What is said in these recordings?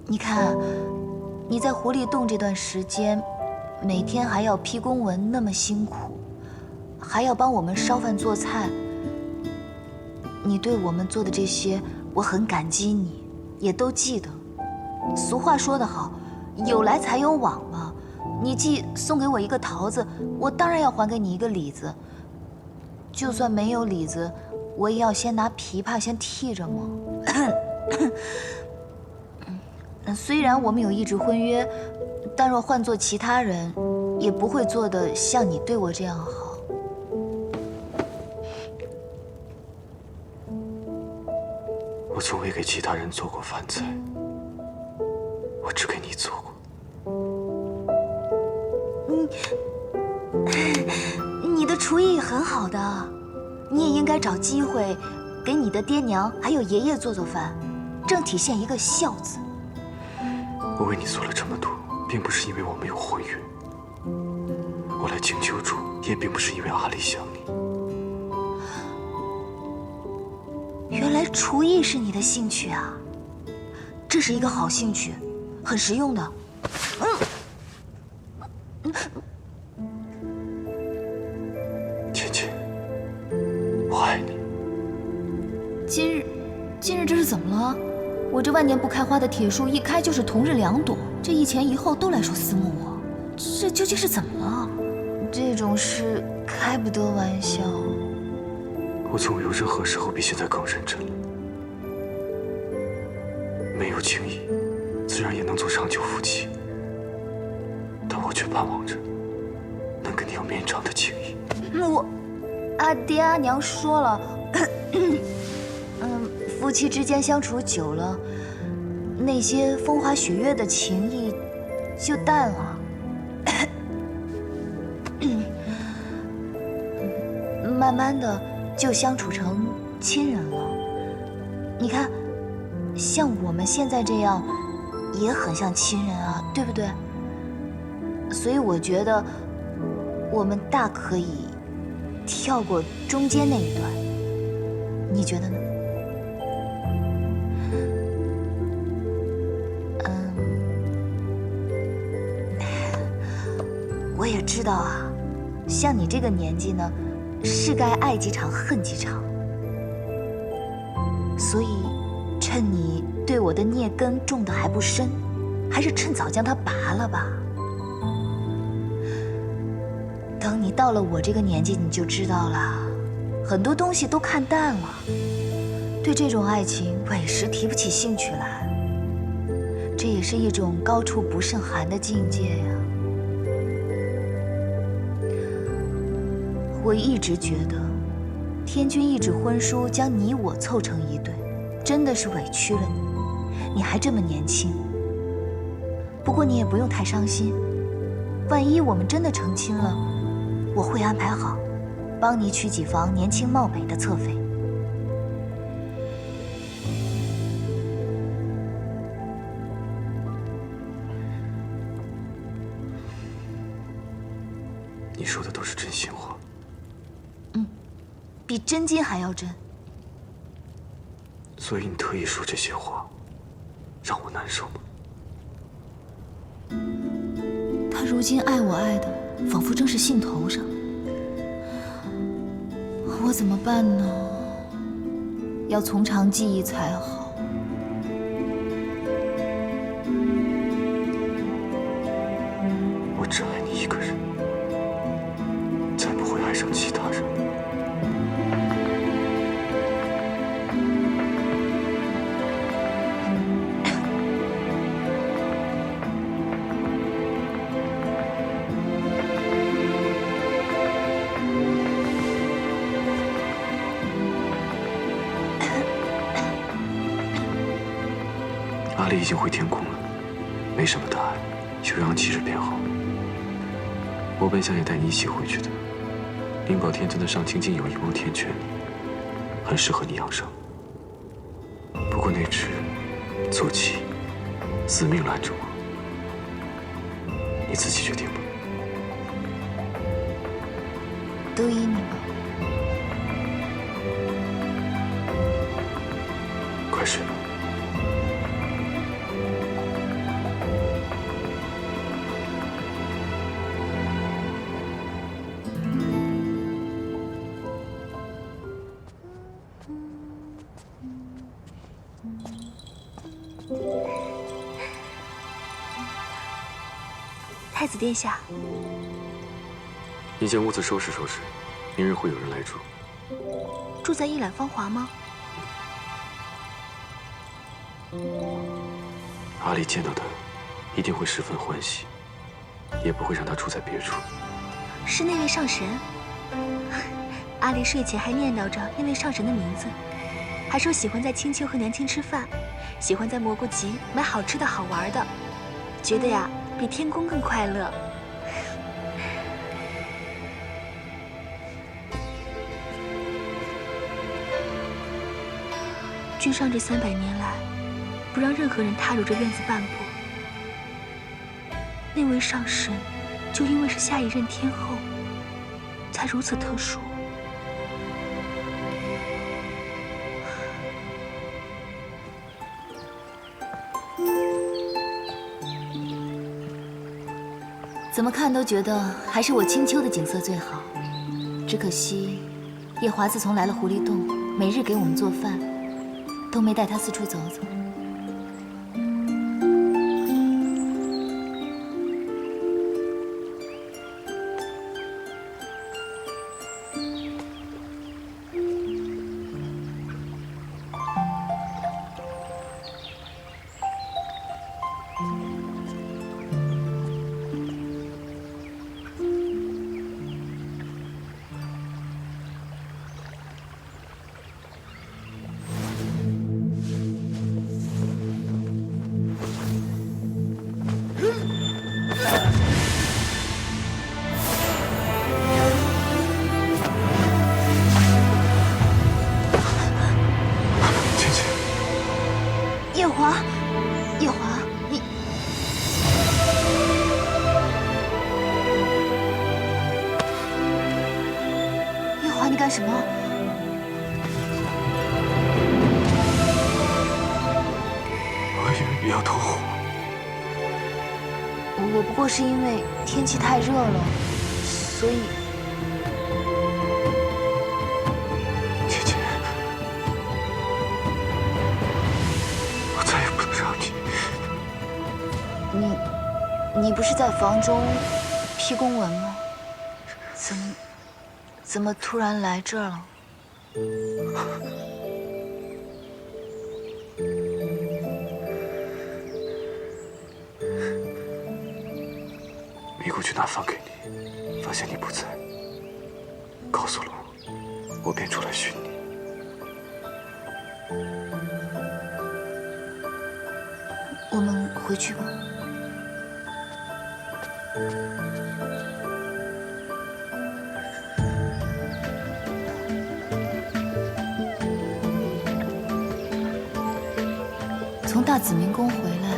你看，你在湖里洞这段时间，每天还要批公文，那么辛苦，还要帮我们烧饭做菜。你对我们做的这些，我很感激你，也都记得。俗话说得好，有来才有往嘛。你既送给我一个桃子，我当然要还给你一个李子。就算没有李子，我也要先拿琵琶先替着嘛。虽然我们有一纸婚约，但若换做其他人，也不会做得像你对我这样好。我从未给其他人做过饭菜，我只给你做过。你的厨艺很好的，你也应该找机会给你的爹娘还有爷爷做做饭，正体现一个孝字。我为你做了这么多，并不是因为我没有婚约。我来请求助，也并不是因为阿丽想你。原来厨艺是你的兴趣啊，这是一个好兴趣，很实用的。芊芊，我爱你。今日这是怎么了？我这万年不开花的铁树一开就是同日2朵，这一前一后都来说思慕我，这究竟是怎么了？这种事开不得玩笑。我从未有任何时候比现在更认真了。没有情谊，自然也能做长久夫妻。但我却盼望着能跟你有绵长的情谊。阿爹阿娘说了，夫妻之间相处久了，那些风花雪月的情谊就淡了。慢慢的就相处成亲人了。你看，像我们现在这样，也很像亲人啊，对不对？所以我觉得，我们大可以跳过中间那一段，你觉得呢？我也知道啊，像你这个年纪呢，是该爱几场恨几场。所以，趁你对我的孽根种得还不深，还是趁早将它拔了吧。等你到了我这个年纪，你就知道了，很多东西都看淡了，对这种爱情委实提不起兴趣来。这也是一种高处不胜寒的境界呀。我一直觉得，天君一纸婚书将你我凑成一对，真的是委屈了你。你还这么年轻，不过你也不用太伤心。万一我们真的成亲了，我会安排好，帮你娶几房年轻貌美的侧妃。你说的都是真心话。比真金还要真。所以你特意说这些话，让我难受吗？他如今爱我爱的，仿佛正是兴头上。我怎么办呢？要从长计议才好。我只爱你一个人，再不会爱上其他人。阿丽已经回天宫了，没什么大碍，休养几日便好。我本想也带你一起回去的。灵宝天尊的上清境有一谋天权，很适合你养生。不过那只坐骑死命拦着我，你自己决定吧。都依你吧。快睡吧。太子殿下，你将屋子收拾收拾，明日会有人来住。住在一览芳华吗？阿丽见到他，一定会十分欢喜，也不会让他住在别处。是那位上神？阿丽睡前还念叨着那位上神的名字，还说喜欢在青丘和娘亲吃饭，喜欢在蘑菇集买好吃的好玩的，觉得呀比天宫更快乐。君上这300年来，不让任何人踏入这院子半步。那位上神，就因为是下一任天后，才如此特殊。怎么看都觉得还是我青丘的景色最好，只可惜夜华自从来了狐狸洞，每日给我们做饭，都没带他四处走走。夜华，夜华，你……夜华，你干什么？我以为你要投火。我不过是因为天气太热了，所以……姐姐。你不是在房中批公文吗？怎么突然来这儿了？迷姑去拿饭给你，发现你不在，告诉了我便出来寻你。我们回去吧。从大紫明宫回来，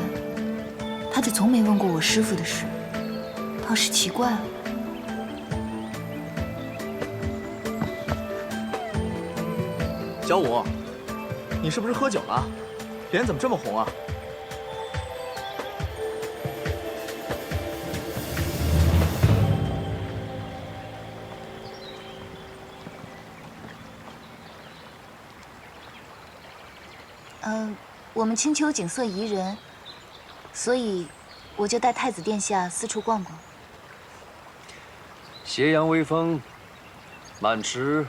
他就从没问过我师父的事，倒是奇怪了。小五，你是不是喝酒了？脸怎么这么红啊？我们青丘景色宜人，所以我就带太子殿下四处逛逛。斜阳微风，满池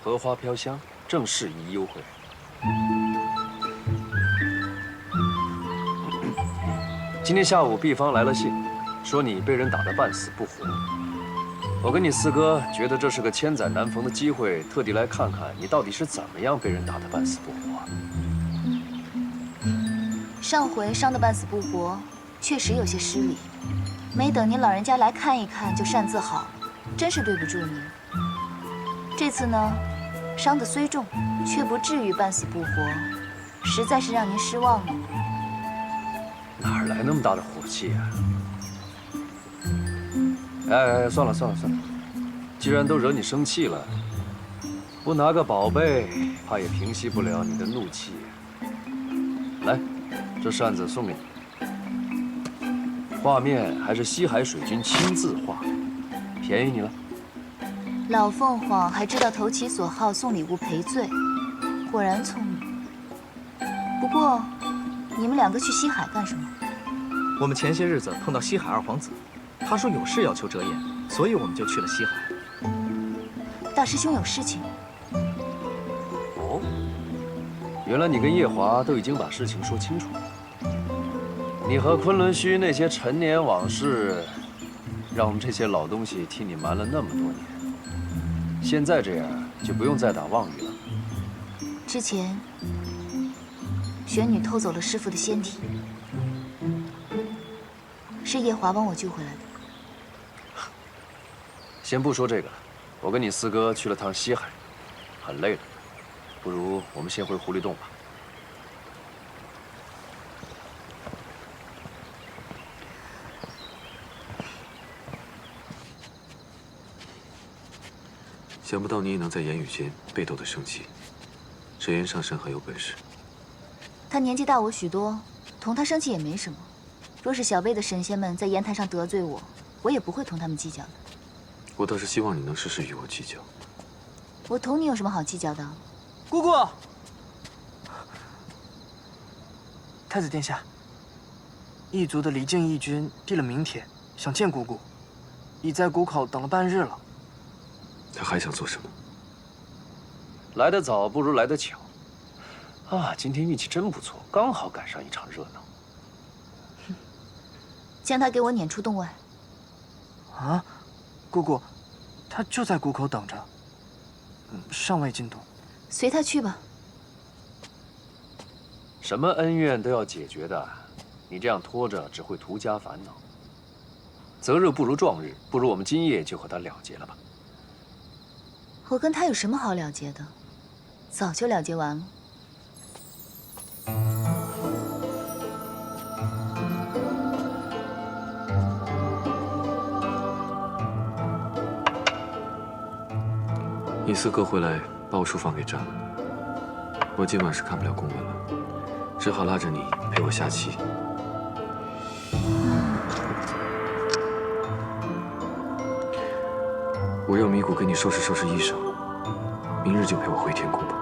荷花飘香，正适宜幽会。今天下午毕方来了信，说你被人打得半死不活。我跟你四哥觉得这是个千载难逢的机会，特地来看看你到底是怎么样被人打得半死不活。上回伤得半死不活，确实有些失礼。没等您老人家来看一看，就擅自好了，真是对不住您。这次呢，伤得虽重，却不至于半死不活，实在是让您失望了。哪来那么大的火气啊？哎，算了，既然都惹你生气了，不拿个宝贝，怕也平息不了你的怒气。来。这扇子送给你，画面还是西海水君亲自画，便宜你了。老凤凰还知道投其所好送礼物赔罪，果然聪明。不过，你们两个去西海干什么？我们前些日子碰到西海二皇子，他说有事要求折颜，所以我们就去了西海。大师兄有事情。哦，原来你跟叶华都已经把事情说清楚了。你和昆仑虚那些陈年往事，让我们这些老东西替你瞒了那么多年。现在这样，就不用再打妄语了。之前，玄女偷走了师父的仙体，是叶华帮我救回来的。先不说这个了，我跟你四哥去了趟西海，很累了，不如我们先回狐狸洞吧。想不到你也能在言语间被斗得生气，折颜上神很有本事。他年纪大我许多，同他生气也没什么。若是小辈的神仙们在言坛上得罪我，我也不会同他们计较的。我倒是希望你能时时与我计较。我同你有什么好计较的？姑姑，太子殿下，异族的离境义军递了名帖，想见姑姑，已在谷口等了半日了。他还想做什么？来得早不如来得巧，啊，今天运气真不错，刚好赶上一场热闹。将他给我撵出洞外。啊，姑姑，他就在谷口等着，尚未进洞。随他去吧。什么恩怨都要解决的，你这样拖着只会徒加烦恼。择日不如撞日，不如我们今夜就和他了结了吧。我跟他有什么好了结的？早就了结完了。你四哥回来把我书房给占了，我今晚是看不了公文了，只好拉着你陪我下棋。我让米谷给你收拾收拾衣裳，明日就陪我回天宫吧。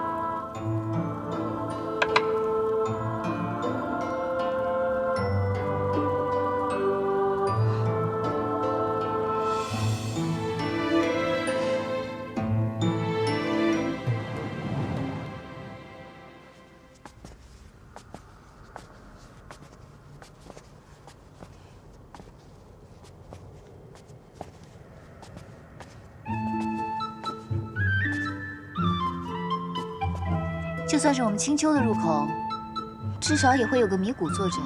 就算是我们青丘的入口，至少也会有个米谷坐镇。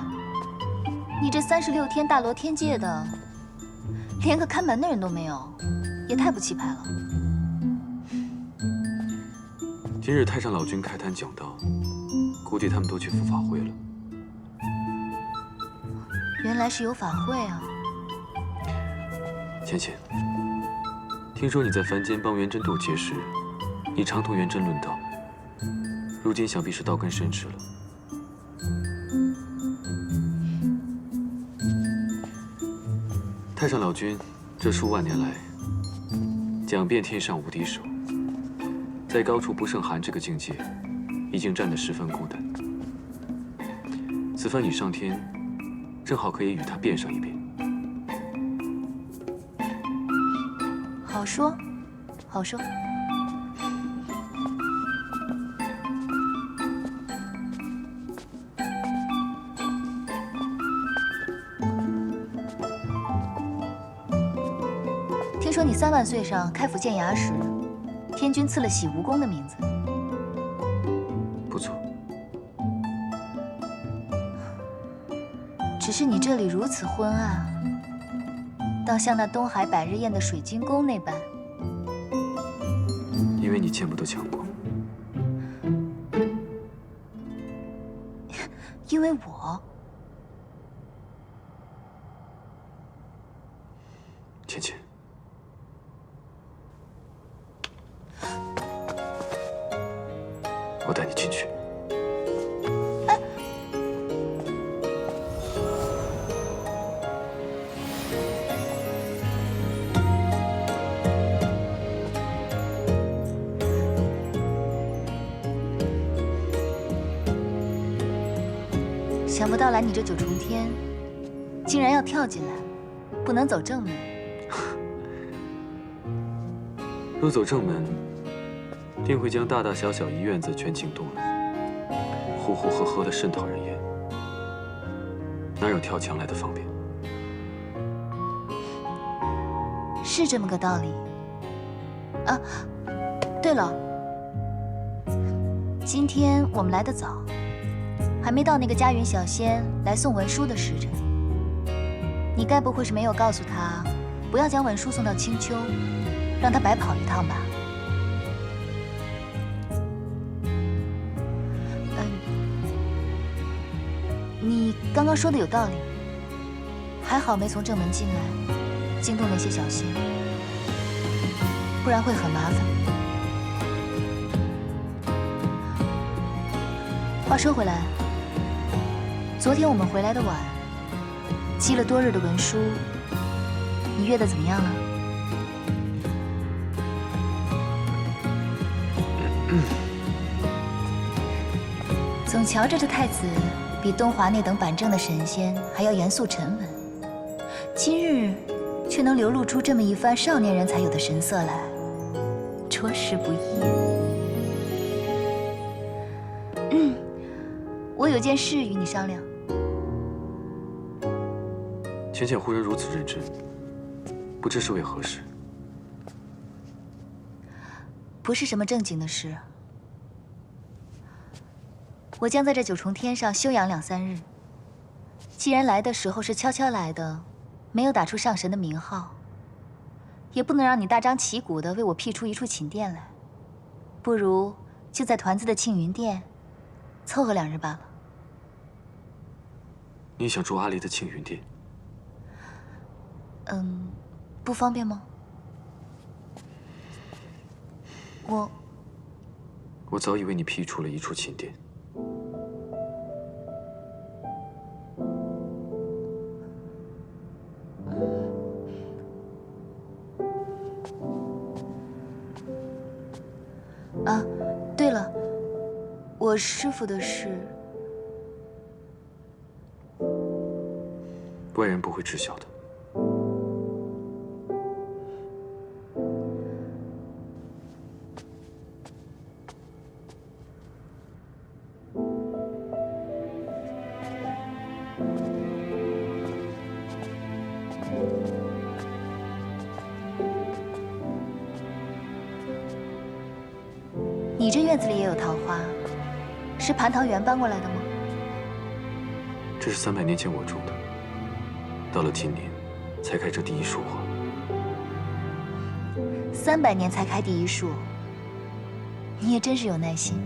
你这36天大罗天界的，连个看门的人都没有，也太不气派了。今日太上老君开坛讲道，估计他们都去赴法会了。原来是有法会啊！浅浅，听说你在凡间帮元真渡劫时，你常同元真论道。如今想必是道根深植了。太上老君这数万年来，讲遍天上无敌手，在高处不胜寒这个境界，已经站得十分孤单。此番你上天，正好可以与他辩上一辩。好说，好说。听说你3万岁上开府建衙时，天君赐了洗蜈蚣的名字。不错。只是你这里如此昏暗，倒像那东海百日宴的水晶宫那般。因为你见不得强光。因为我。浅浅。我带你进去。小想不到来你这九重天，竟然要跳进来，不能走正门。若走正门，定会将大大小小一院子全惊动了，呼呼喝喝的甚讨人厌，哪有跳墙来的方便？是这么个道理。啊，对了，今天我们来得早，还没到那个嘉云小仙来送文书的时辰。你该不会是没有告诉他，不要将文书送到青丘，让他白跑一趟吧？你刚刚说的有道理，还好没从正门进来，惊动那些小仙，不然会很麻烦。话说回来，昨天我们回来的晚，积了多日的文书，你阅得怎么样了？总瞧着这太子比东华那等板正的神仙还要严肃沉稳，今日却能流露出这么一番少年人才有的神色来，着实不易。我有件事与你商量。浅浅忽然如此认真，不知是为何事？不是什么正经的事。我将在这九重天上休养2、3日。既然来的时候是悄悄来的，没有打出上神的名号，也不能让你大张旗鼓地为我辟出一处寝殿来，不如就在团子的庆云殿凑合2日罢了。你想住阿离的庆云殿？不方便吗？我早已为你辟出了一处寝殿。啊，对了，我师父的事，外人不会知晓的。你这院子里也有桃花，是蟠桃园搬过来的吗？这是300年前我种的，到了今年才开这第一束花。300年才开第一束，你也真是有耐心。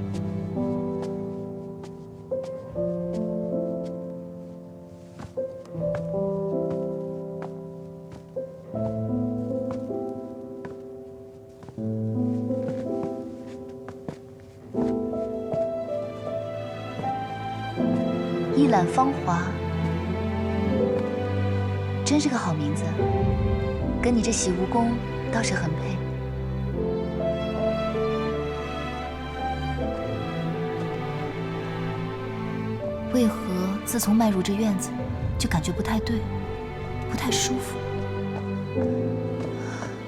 一览芳华，真是个好名字，跟你这洗蜈蚣倒是很配。为何自从迈入这院子，就感觉不太对，不太舒服？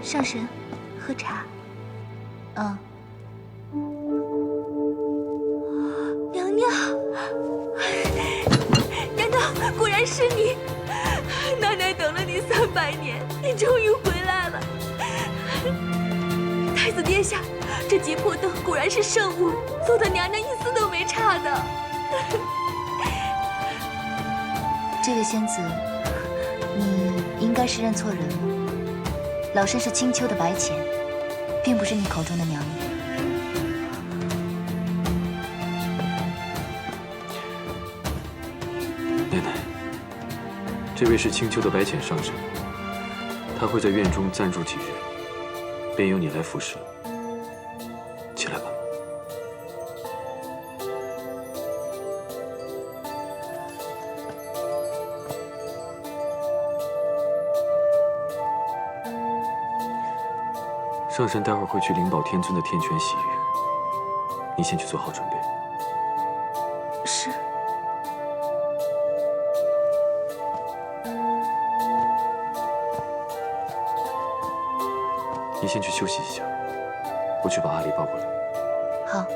上神，喝茶。嗯。娘娘，难道果然是你？奶奶等了你300年，你终于回来了。太子殿下，这结魄灯果然是圣物，做的娘娘一丝都没差的。这位仙子，你应该是认错人了。老身是青丘的白浅，并不是你口中的娘娘。奶奶，这位是青丘的白浅上神，他会在院中暂住几日，便由你来服侍了。起来吧。上神待会儿会去灵宝天尊的天泉洗浴，你先去做好准备。是。你先去休息一下，我去把阿离抱过来。好。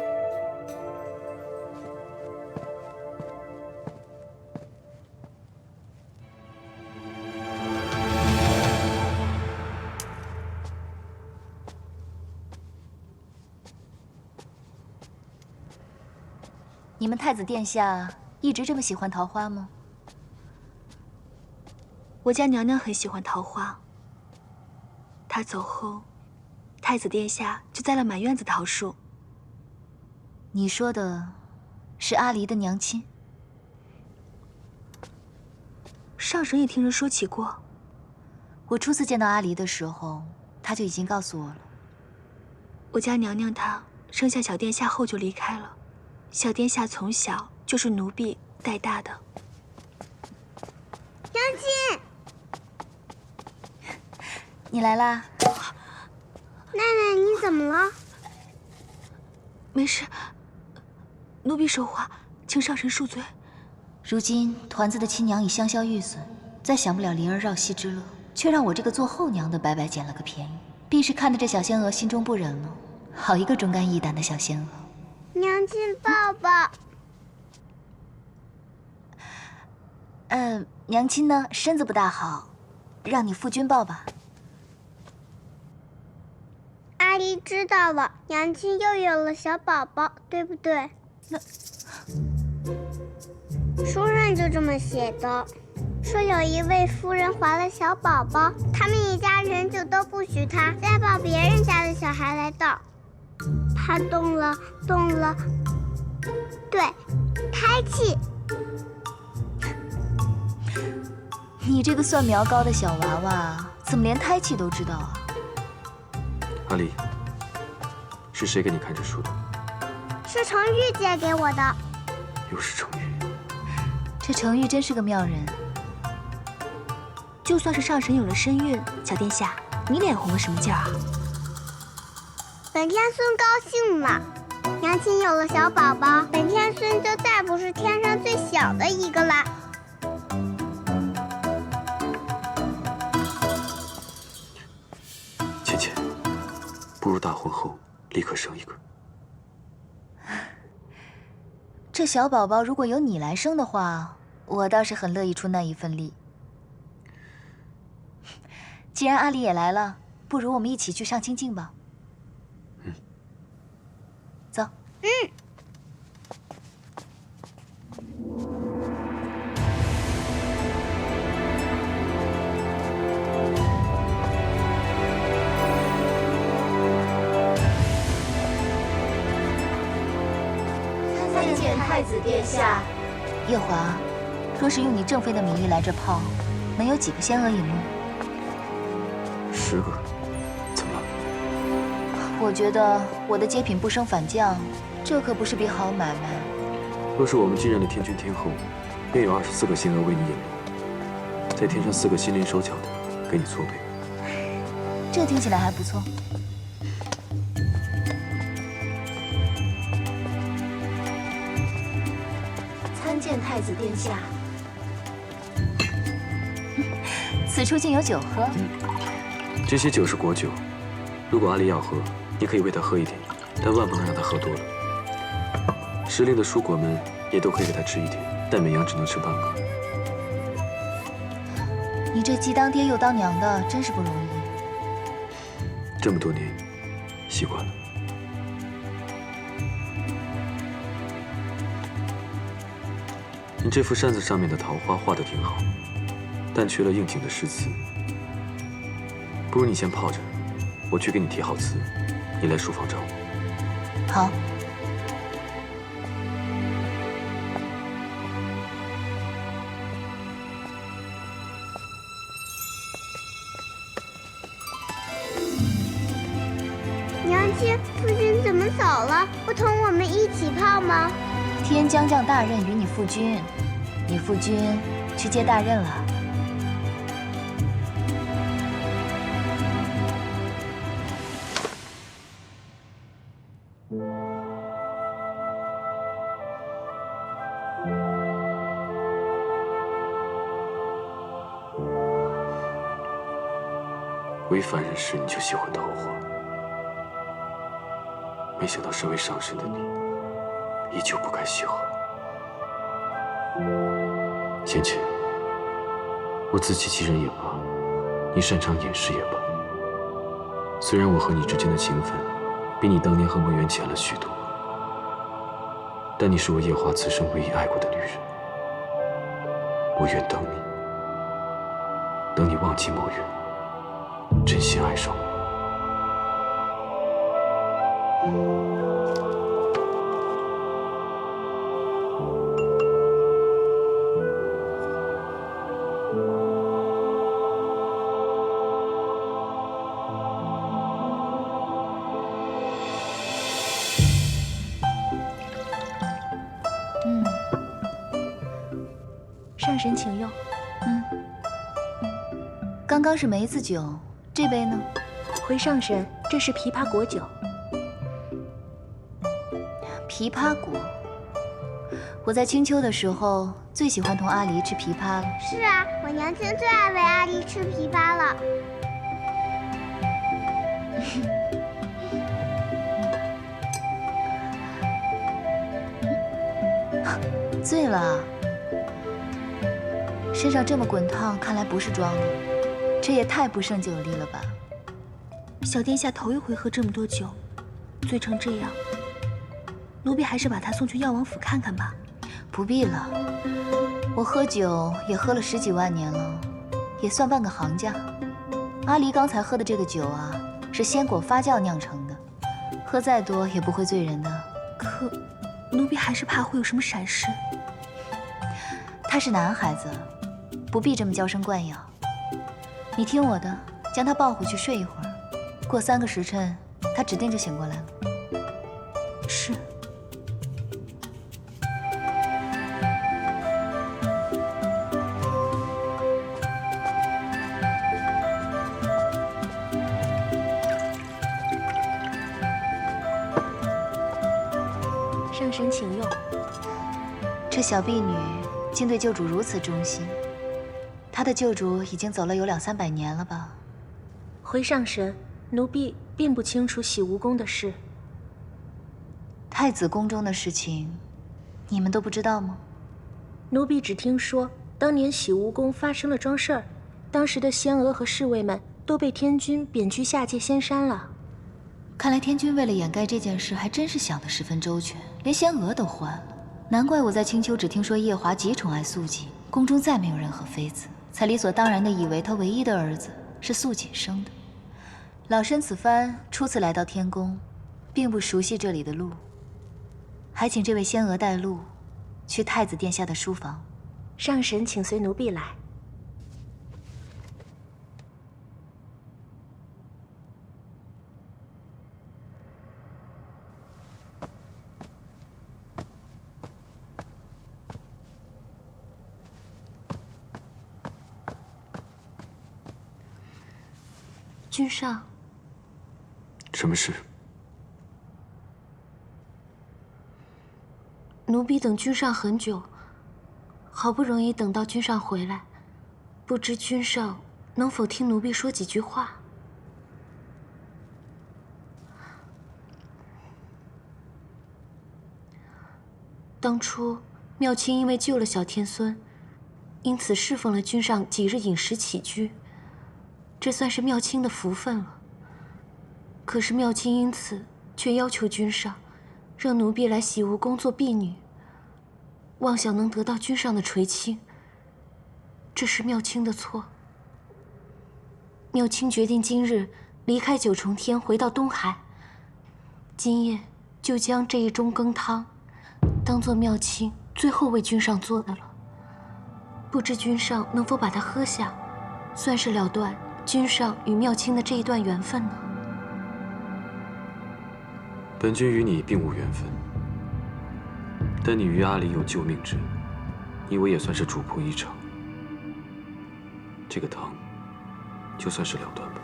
你们太子殿下一直这么喜欢桃花吗？我家娘娘很喜欢桃花。她走后，太子殿下就栽了满院子桃树。你说的是阿离的娘亲？上神也听人说起过。我初次见到阿离的时候，他就已经告诉我了。我家娘娘她生下小殿下后就离开了，小殿下从小就是奴婢带大的。娘亲，你来啦。奶奶，你怎么了？没事，奴婢手滑，请上神恕罪。如今团子的亲娘已香消玉损，再享不了离儿绕膝之乐，却让我这个做后娘的白白捡了个便宜，必是看得这小仙娥心中不忍了。好一个忠肝义胆的小仙娥！娘亲抱抱。娘亲呢，身子不大好，让你夫君抱吧。阿离知道了，娘亲又有了小宝宝，对不对？书上就这么写的，说有一位夫人怀了小宝宝，他们一家人就都不许她再抱别人家的小孩来道。她动了，对，胎气。你这个算苗高的小娃娃，怎么连胎气都知道啊？阿离，是谁给你看这书的？是程昱借给我的。又是程昱。这程昱真是个妙人。就算是上神有了身孕，小殿下，你脸红个什么劲儿啊？本天孙高兴了，娘亲有了小宝宝，本天孙就再不是天上最小的一个啦。倩倩，不如大婚后立刻生一个。这小宝宝如果由你来生的话，我倒是很乐意出那一份力。既然阿离也来了，不如我们一起去上清境吧。走。参见太子殿下。夜华，若是用你正妃的名义来这泡，能有几个仙娥引路？10个，怎么了？我觉得我的接品不升反降，这可不是笔好买卖。若是我们继任了天君天后，便有24个仙娥为你引路，再添上4个心灵手巧的，给你搓背。这听起来还不错。参见太子殿下。此处竟有酒喝。这些酒是果酒，如果阿离要喝，你可以喂他喝一点，但万不能让他喝多了。时令的蔬果们也都可以给他吃一点，但每样只能吃半个。你这既当爹又当娘的，真是不容易。这么多年，习惯了。你这幅扇子上面的桃花画得挺好，但缺了应景的诗词。不如你先泡着，我去给你提好词，你来书房找我。好。娘亲，夫君怎么走了？不同我们一起泡吗？天将降大任于你父君，你父君去接大任了。为凡人时你就喜欢桃花，没想到身为上神的你，依旧不甘喜好。贤妻，我自欺欺人也罢，你擅长掩饰也罢，虽然我和你之间的情分比你当年和墨渊浅了许多，但你是我夜华此生唯一爱过的女人。我愿等你，等你忘记墨渊，真心爱上我。上神请用。刚刚是梅子酒，这杯呢？回上神，这是枇杷果酒。枇杷果，我在青丘的时候最喜欢同阿离吃枇杷了。是啊，我娘亲最爱喂阿离吃枇杷了。醉了啊？身上这么滚烫，看来不是装的，这也太不胜酒力了吧？小殿下头一回喝这么多酒，醉成这样，奴婢还是把他送去药王府看看吧。不必了，我喝酒也喝了10几万年了，也算半个行家。阿离刚才喝的这个酒啊，是鲜果发酵酿成的，喝再多也不会醉人的。可，奴婢还是怕会有什么闪失。他是男孩子，不必这么娇生惯养。你听我的，将他抱回去睡一会儿，过3个时辰，他指定就醒过来了。是。上神请用。这小婢女竟对救主如此忠心，她的救主已经走了有2、300年了吧？回上神，奴婢并不清楚洗无宫的事。太子宫中的事情，你们都不知道吗？奴婢只听说，当年洗无宫发生了桩事儿，当时的仙娥和侍卫们都被天君贬居下界仙山了。看来天君为了掩盖这件事，还真是想得十分周全，连仙娥都换了。难怪我在青丘只听说夜华极宠爱素锦，宫中再没有任何妃子，才理所当然地以为他唯一的儿子是素锦生的。老身此番初次来到天宫，并不熟悉这里的路，还请这位仙娥带路，去太子殿下的书房。上神请随奴婢来。君上，什么事？奴婢等君上很久，好不容易等到君上回来，不知君上能否听奴婢说几句话？当初妙清因为救了小天孙，因此侍奉了君上几日饮食起居。这算是妙清的福分了。可是妙清因此却要求君上，让奴婢来洗无宫做婢女，妄想能得到君上的垂青。这是妙清的错。妙清决定今日离开九重天，回到东海。今夜就将这一盅羹汤，当做妙清最后为君上做的了。不知君上能否把它喝下，算是了断君上与妙清的这一段缘分呢？本君与你并无缘分，但你与阿离有救命之恩，你我也算是主仆一场。这个汤，就算是了断吧。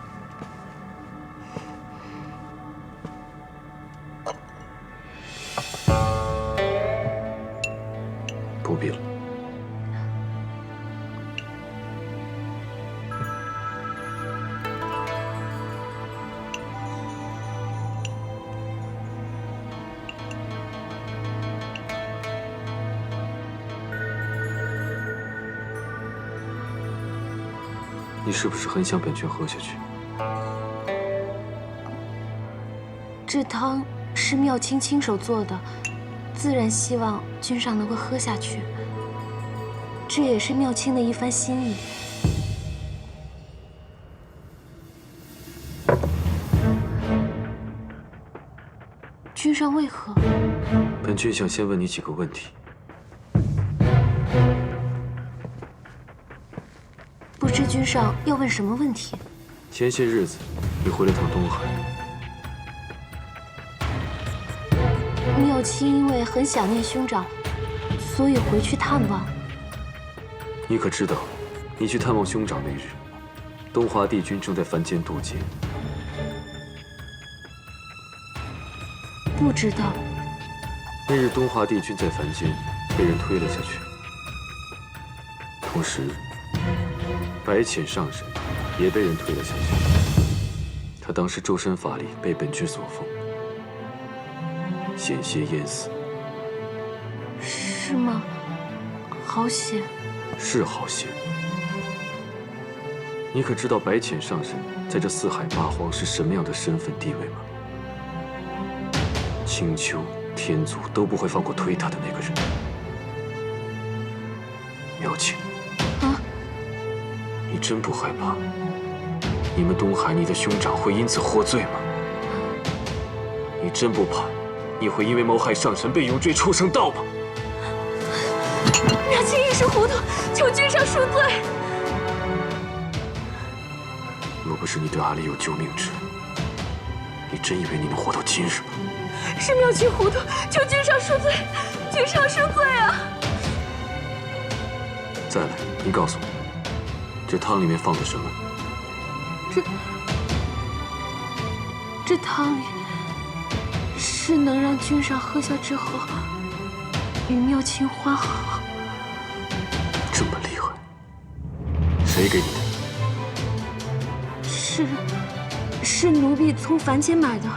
不必了。你是不是很想本君喝下去？这汤是妙清亲手做的，自然希望君上能够喝下去。这也是妙清的一番心意。君上为何？本君想先问你几个问题。不知君上要问什么问题？前些日子，你回了趟东海。妙清因为很想念兄长，所以回去探望。你可知道，你去探望兄长那日，东华帝君正在凡间渡劫。不知道。那日东华帝君在凡间被人推了下去，同时，白浅上神也被人推了下去。他当时周身法力被本君所封，险些淹死。是吗？好险！是好险。你可知道白浅上神在这四海八荒是什么样的身份地位吗？青丘、天族都不会放过推他的那个人。妙清，啊，你真不害怕你们东海你的兄长会因此获罪吗？你真不怕你会因为谋害上神被永坠畜生道吗？妙清一时糊涂，求君上恕罪。若不是你对阿离有救命之恩，你真以为你能活到今日吗？是妙清糊涂，求君上恕罪，君上恕罪啊！再来，你告诉我，这汤里面放的什么？这汤里是能让君上喝下之后与妙清欢好。这么厉害，谁给你的？是奴婢从凡间买的。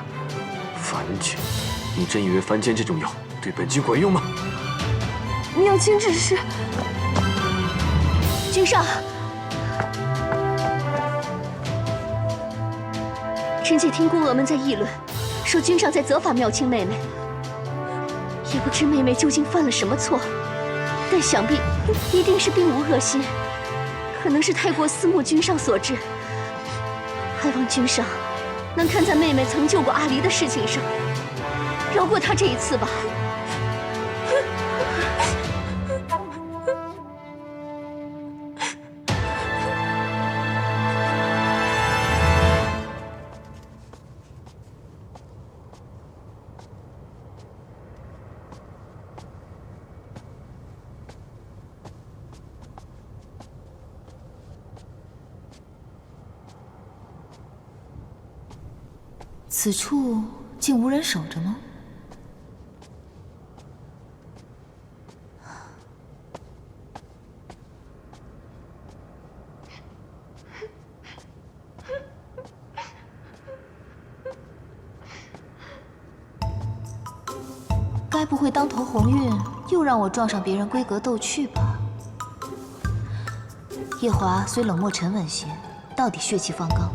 凡间？你真以为凡间这种药对本君管用吗？妙清只是……君上，臣妾听宫娥们在议论，说君上在责罚妙清妹妹，也不知妹妹究竟犯了什么错，但想必一定是并无恶心，可能是太过思慕君上所致。还望君上能看在妹妹曾救过阿离的事情上，饶过她这一次吧。此处竟无人守着吗？该不会当头鸿运又让我撞上别人闺阁斗趣吧？夜华虽冷漠沉稳些，到底血气方刚。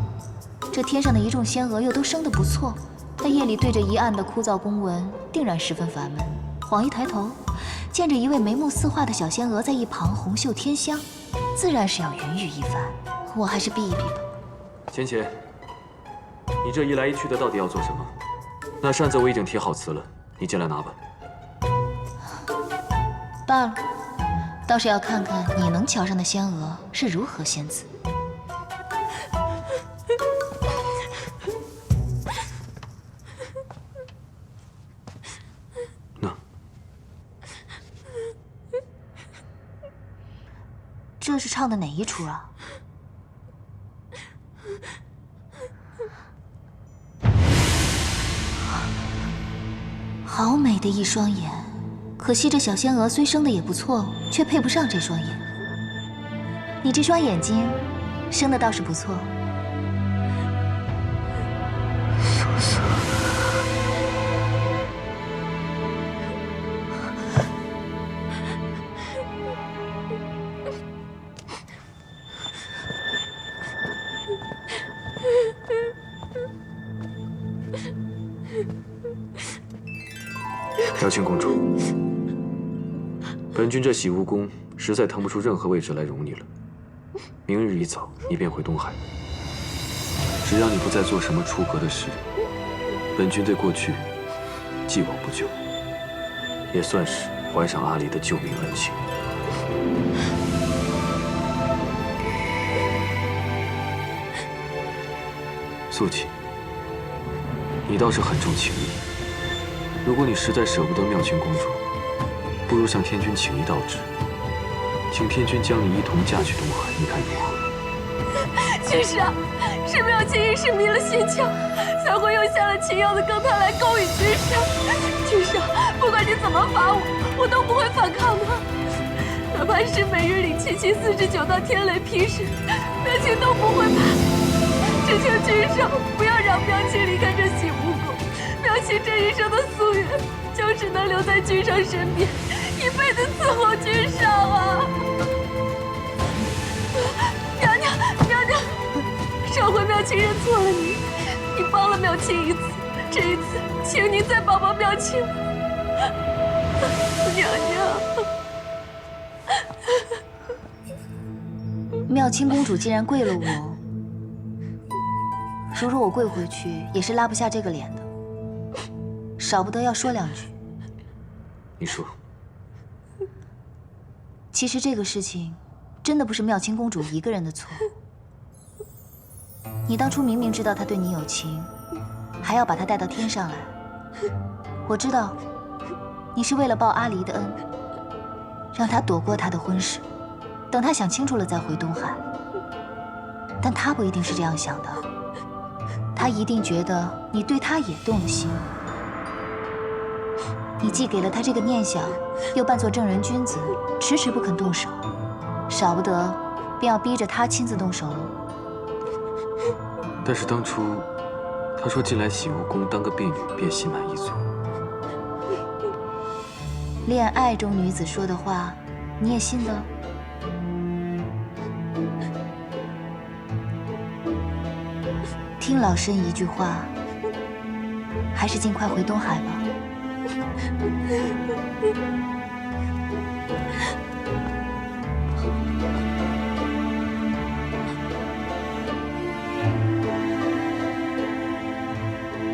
这天上的一众仙娥又都生得不错，但夜里对着一案的枯燥公文，定然十分烦闷。晃一抬头，见着一位眉目似画的小仙娥在一旁红袖添香，自然是要云雨一番。我还是避一避吧。浅浅，你这一来一去的到底要做什么？那扇子我已经贴好词了，你进来拿吧。罢了，倒是要看看你能瞧上的仙娥是如何仙姿。这是唱的哪一出啊？好美的一双眼，可惜这小仙娥虽生的也不错，却配不上这双眼。你这双眼睛，生的倒是不错。苏苏，瑶琴公主，本君这洗梧宫实在腾不出任何位置来容你了。明日一早，你便回东海。只要你不再做什么出格的事，本君对过去既往不咎，也算是还上阿离的救命恩情。素锦，你倒是很重情义。如果你实在舍不得妙清公主，不如向天君请一道旨，请天君将你一同嫁去东海，你看如何？君上，是妙清一时迷了心窍，才会用下了秦瑶的羹汤来勾引君上。君上，不管你怎么罚我，我都不会反抗的。哪怕是每日里7749道天雷劈石，妙清都不会怕。只求君上不要让妙清离开这洗梧宫。妙清这一生的夙愿，就是能留在君上身边，一辈子伺候君上啊！娘娘，娘娘，上回妙清认错了你，你帮了妙清一次，这一次，请您再帮帮妙清。娘娘，妙清公主既然跪了我，如若我跪回去，也是拉不下这个脸的，少不得要说两句。你说。其实这个事情，真的不是妙清公主一个人的错。你当初明明知道她对你有情，还要把她带到天上来。我知道，你是为了报阿离的恩，让她躲过她的婚事，等她想清楚了再回东海。但她不一定是这样想的。他一定觉得你对他也动了心，你既给了他这个念想，又扮作正人君子，迟迟不肯动手，少不得便要逼着他亲自动手了。但是当初他说进来洗梧宫当个婢女便心满意足，恋爱中女子说的话，你也信了？听老身一句话，还是尽快回东海吧。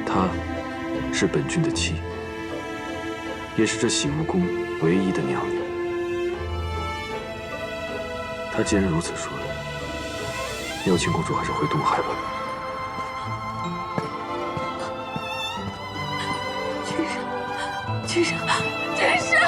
她是本君的妻，也是这洗梧宫唯一的娘娘。她既然如此说，妙清公主还是回东海吧。君上，君上！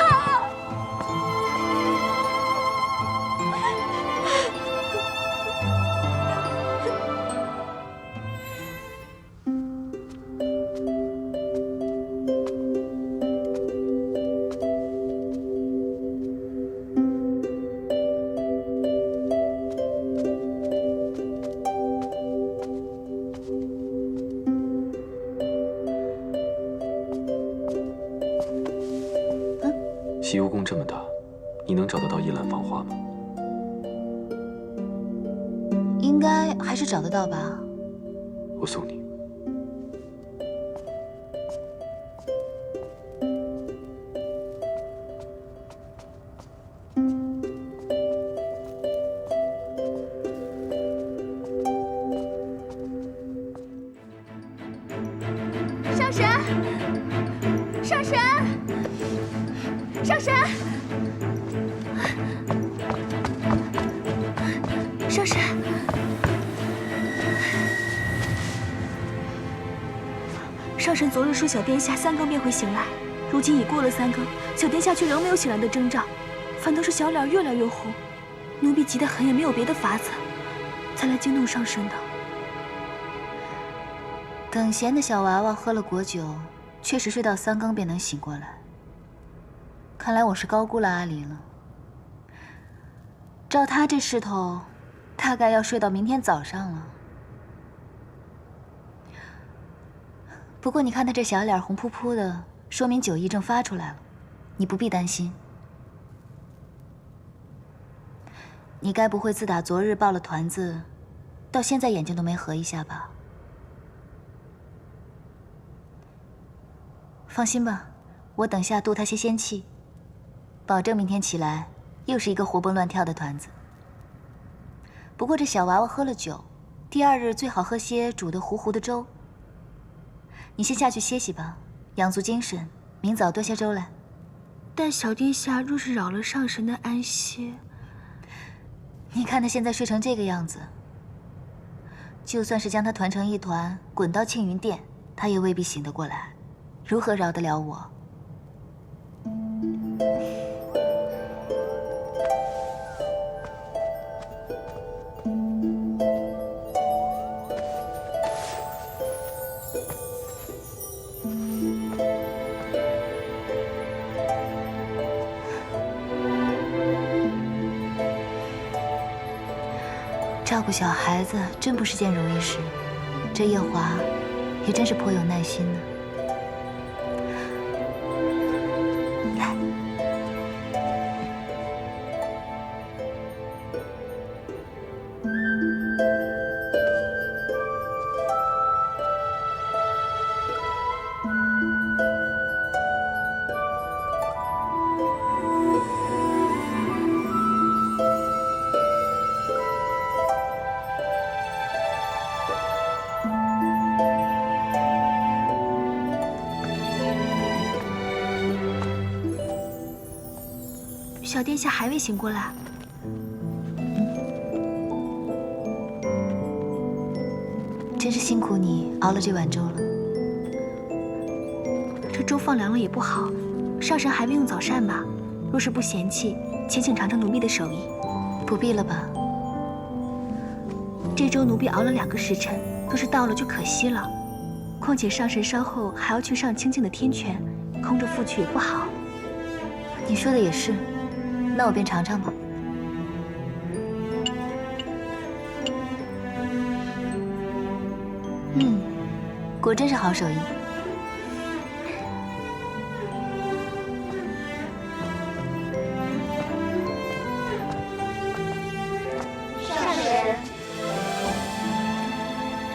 洗梧宫这么大，你能找得到一兰芳花吗？应该还是找得到吧。我送你。上神，上神，上神，上神。上神昨日说小殿下3更便会醒来，如今已过了3更，小殿下却仍没有醒来的征兆，反倒是小脸越来越红。奴婢急得很，也没有别的法子，才来惊动上神的。等闲的小娃娃喝了果酒，确实睡到3更便能醒过来。看来我是高估了阿离了。照他这势头，大概要睡到明天早上了。不过你看他这小脸红扑扑的，说明酒意正发出来了，你不必担心。你该不会自打昨日抱了团子，到现在眼睛都没合一下吧？放心吧，我等下渡他些仙气，保证明天起来又是一个活蹦乱跳的团子。不过这小娃娃喝了酒，第二日最好喝些煮得糊糊的粥。你先下去歇息吧，养足精神，明早多些粥来。但小殿下若是扰了上神的安歇，你看他现在睡成这个样子，就算是将他团成一团，滚到庆云殿，他也未必醒得过来，如何饶得了我？照顾小孩子真不是件容易事，这夜华也真是颇有耐心呢。来，小殿下还未醒过来。真是辛苦你熬了这碗粥了。这粥放凉了也不好，上神还未用早膳吧？若是不嫌弃，且请尝尝奴婢的手艺。不必了吧？这粥奴婢熬了2个时辰，若是倒了就可惜了。况且上神稍后还要去上清静的天泉，空着赴去也不好。你说的也是，那我便尝尝吧。果真是好手艺。上神，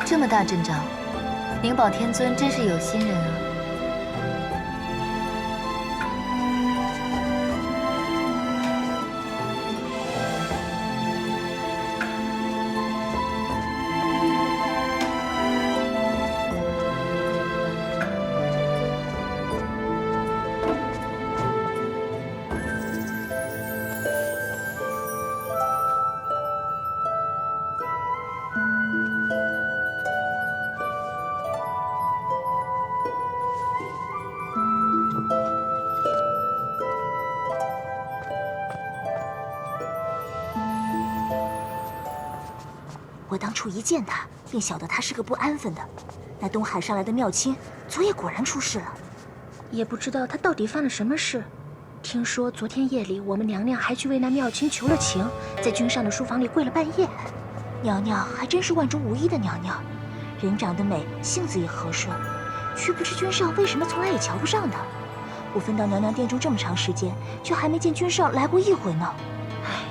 这么大阵仗，灵宝天尊真是有心人啊。我当初一见他，便晓得他是个不安分的。那东海上来的妙卿，昨夜果然出事了。也不知道他到底犯了什么事。听说昨天夜里，我们娘娘还去为那妙卿求了情，在君上的书房里跪了半夜。娘娘还真是万中无一的娘娘，人长得美，性子也和顺，却不知君上为什么从来也瞧不上她。我分到娘娘殿中这么长时间，却还没见君上来过一回呢。唉，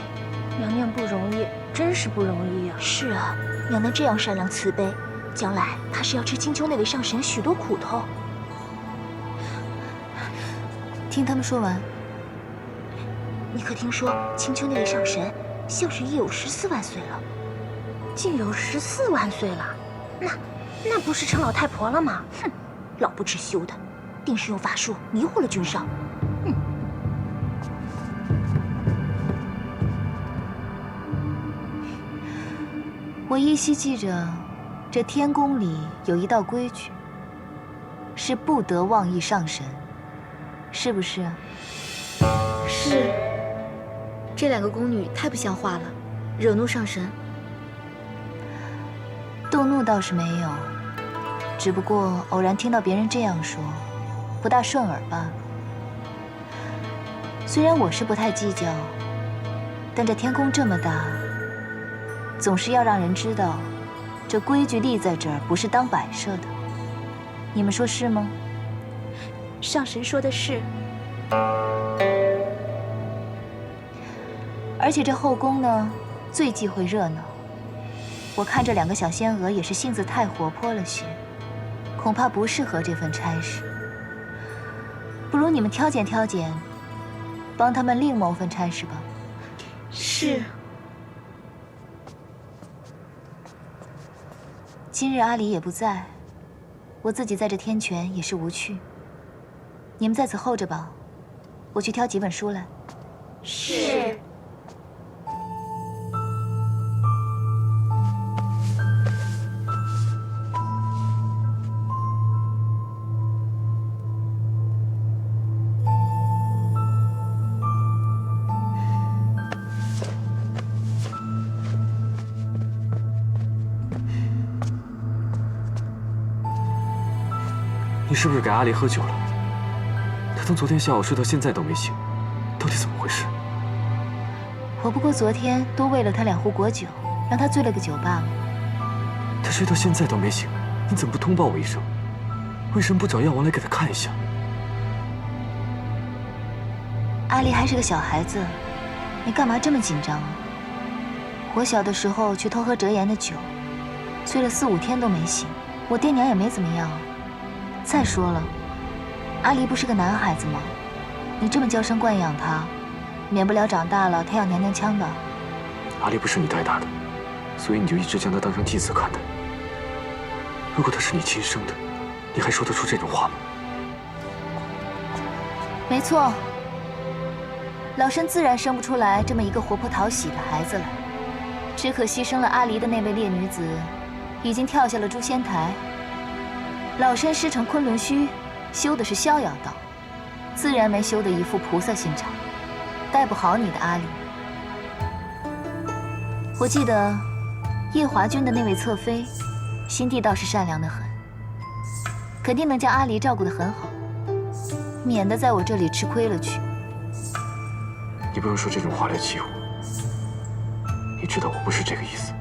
娘娘不容易，真是不容易啊。是啊，娘娘这样善良慈悲，将来怕是要吃青丘那位上神许多苦头。听他们说完，你可听说青丘那位上神，像是已有14万岁了？竟有14万岁了？那不是成老太婆了吗？哼，老不知羞的，定是用法术迷惑了君上。我依稀记着，这天宫里有一道规矩，是不得妄议上神，是不是啊？是。这2个宫女太不像话了，惹怒上神。动怒倒是没有，只不过偶然听到别人这样说，不大顺耳罢了。虽然我是不太计较，但这天宫这么大，总是要让人知道，这规矩立在这儿不是当摆设的。你们说是吗？上神说的是。而且这后宫呢，最忌讳热闹。我看这2个小仙娥也是性子太活泼了些，恐怕不适合这份差事。不如你们挑拣挑拣，帮他们另谋份差事吧。是。今日阿离也不在，我自己在这天泉也是无趣。你们在此候着吧，我去挑几本书来。是。你是不是给阿离喝酒了？他从昨天下午睡到现在都没醒，到底怎么回事？我不过昨天多喂了他2壶果酒，让他醉了个酒罢了。他睡到现在都没醒，你怎么不通报我一声？为什么不找药王来给他看一下？阿离还是个小孩子，你干嘛这么紧张啊？我小的时候去偷喝折颜的酒，醉了4、5天都没醒，我爹娘也没怎么样啊。再说了，阿离不是个男孩子吗？你这么娇生惯养他，免不了长大了他要娘娘腔的。阿离不是你带大的，所以你就一直将他当成继子看待。如果他是你亲生的，你还说得出这种话吗？没错，老身自然生不出来这么一个活泼讨喜的孩子来。只可惜生了阿离的那位烈女子，已经跳下了诛仙台。老身师承昆仑虚，修的是逍遥道，自然没修得一副菩萨心肠，带不好你的阿离。我记得夜华君的那位侧妃，心地倒是善良得很，肯定能将阿离照顾得很好，免得在我这里吃亏了去。你不用说这种话来气我，你知道我不是这个意思。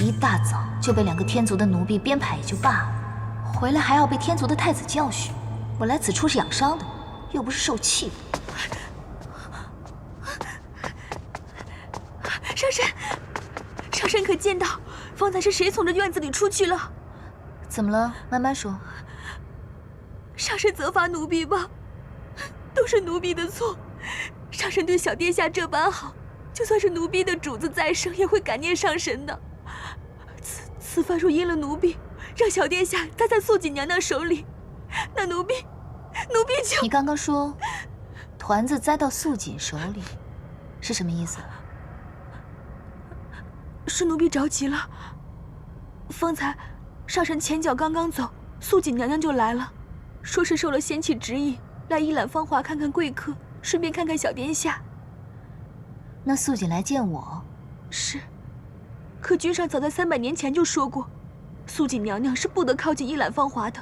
一大早就被2个天族的奴婢编排也就罢了，回来还要被天族的太子教训。我来此处是养伤的，又不是受气的。上神可见到，方才是谁从这院子里出去了？怎么了？慢慢说。上神责罚奴婢吧，都是奴婢的错。上神对小殿下这般好，就算是奴婢的主子再生，也会感念上神的。此番若因了奴婢，让小殿下栽在素锦娘娘手里，那奴婢就……你刚刚说团子栽到素锦手里，是什么意思？是奴婢着急了。方才上神前脚刚刚走，素锦娘娘就来了，说是受了仙气指引，来一览芳华，看看贵客，顺便看看小殿下。那素锦来见我？是。可君上早在300年前就说过，素锦娘娘是不得靠近一览芳华的。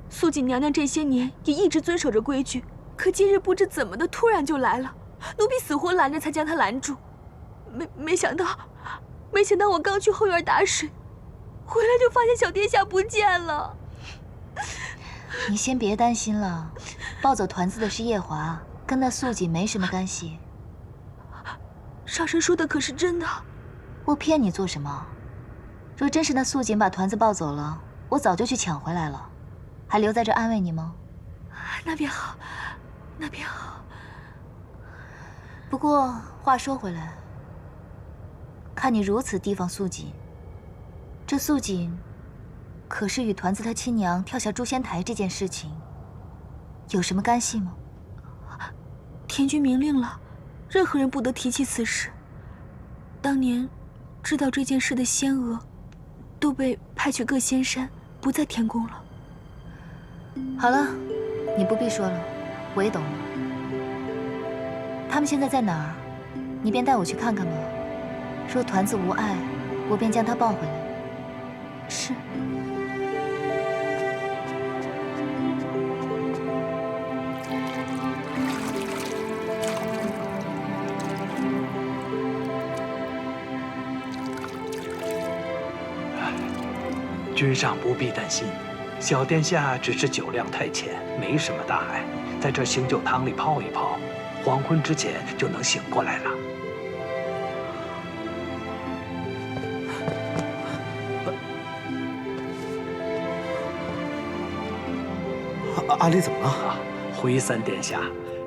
素锦娘娘这些年也一直遵守着规矩，可今日不知怎么的，突然就来了，奴婢死活拦着才将她拦住。没想到我刚去后院打水，回来就发现小殿下不见了。你先别担心了，抱走团子的是夜华，跟那素锦没什么干系。上神说的可是真的？我骗你做什么？若真是那素锦把团子抱走了，我早就去抢回来了，还留在这安慰你吗？那便好，那便好。不过话说回来，看你如此提防素锦，这素锦可是与团子他亲娘跳下诛仙台这件事情有什么干系吗？天君明令了，任何人不得提起此事。当年知道这件事的仙娥，都被派去各仙山，不在天宫了。好了，你不必说了，我也懂了。他们现在在哪儿？你便带我去看看吧。若团子无碍，我便将她抱回来。是。君上不必担心，小殿下只是酒量太浅，没什么大碍，在这醒酒汤里泡一泡，黄昏之前就能醒过来了。阿离怎么了？回三殿下，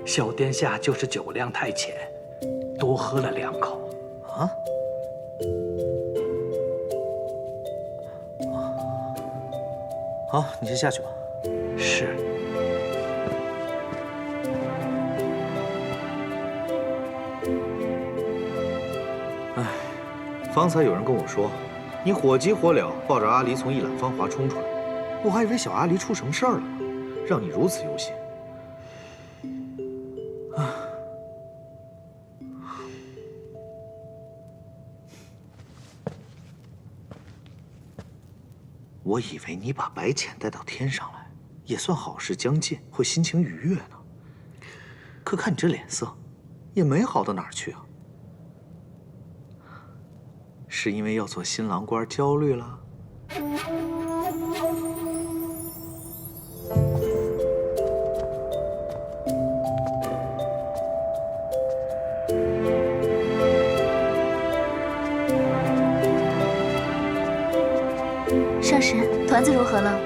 小殿下就是酒量太浅，多喝了2口。啊？好，你先下去吧。是。哎，方才有人跟我说，你火急火燎抱着阿离从一览芳华冲出来，我还以为小阿离出什么事儿了呢，让你如此忧心。啊。我以为你把白浅带到天上来，也算好事将近，会心情愉悦呢。可看你这脸色，也没好到哪儿去啊。是因为要做新郎官焦虑了？上神，团子如何了？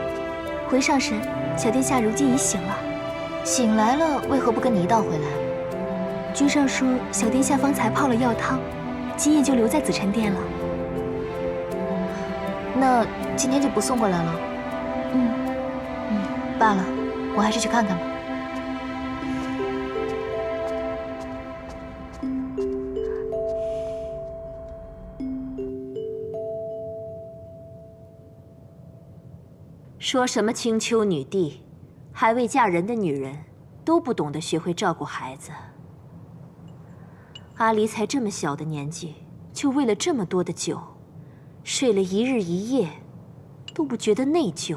回上神，小殿下如今已醒了。醒来了，为何不跟你一道回来？君上说，小殿下方才泡了药汤，今夜就留在紫宸殿了。那今天就不送过来了？罢了，我还是去看看吧。说什么青丘女帝，还未嫁人的女人都不懂得学会照顾孩子。阿离才这么小的年纪，就为了这么多的酒，睡了1日1夜，都不觉得内疚。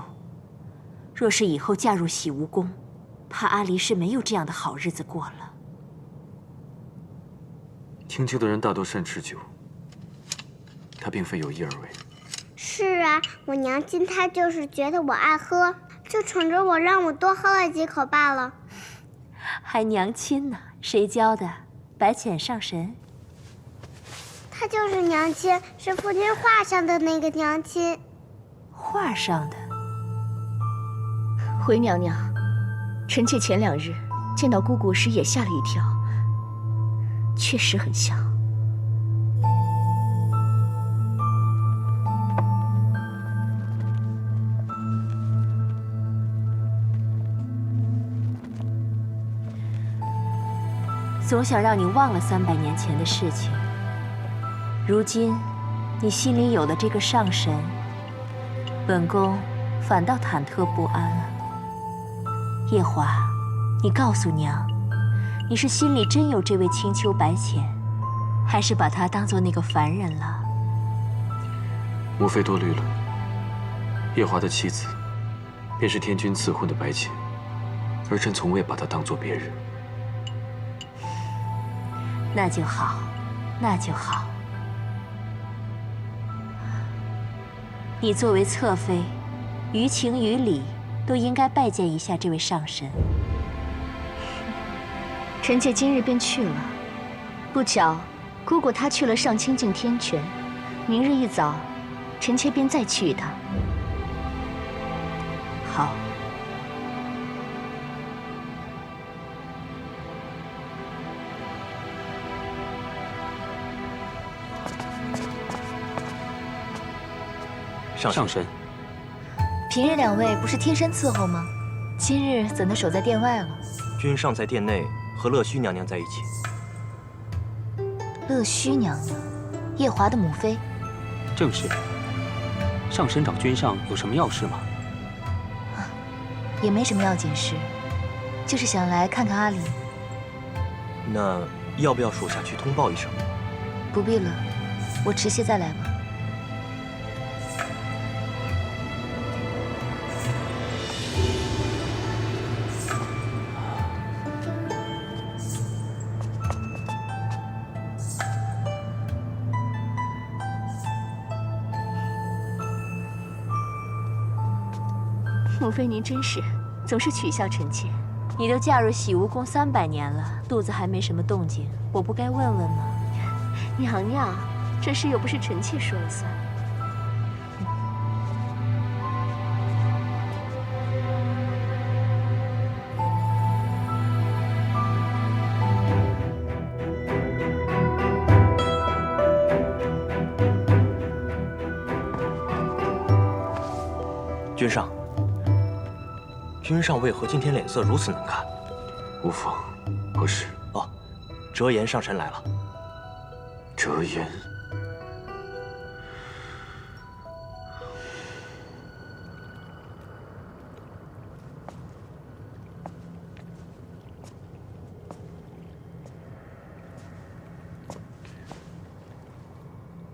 若是以后嫁入洗梧宫，怕阿离是没有这样的好日子过了。青丘的人大多善吃酒，他并非有意而为。是啊，我娘亲她就是觉得我爱喝，就宠着我，让我多喝了几口罢了。还娘亲呢？谁教的？白浅上神？她就是娘亲，是父亲画上的那个娘亲。画上的？回娘娘，臣妾前2日见到姑姑时也吓了一跳，确实很像。总想让你忘了300年前的事情。如今，你心里有了这个上神，本宫反倒忐忑不安了。夜华，你告诉娘，你是心里真有这位青丘白浅，还是把他当做那个凡人了？母妃多虑了。夜华的妻子，便是天君赐婚的白浅，儿臣从未把她当作别人。那就好，那就好。你作为侧妃，于情于理都应该拜见一下这位上神。臣妾今日便去了，不巧，姑姑她去了上清境天泉，明日一早，臣妾便再去一趟。好。上神，平日2位不是贴身伺候吗？今日怎能守在殿外了？君上在殿内和乐须娘娘在一起。乐须娘娘，夜华的母妃。正是。上神找君上有什么要事吗？也没什么要紧事，就是想来看看阿离。那要不要属下去通报一声？不必了，我迟些再来吧。母妃您真是，总是取笑臣妾。你都嫁入洗梧宫300年了，肚子还没什么动静，我不该问问吗？娘娘，这事又不是臣妾说了算。君上，君上为何今天脸色如此难看？无妨，何事？哦，折颜上神来了。折颜。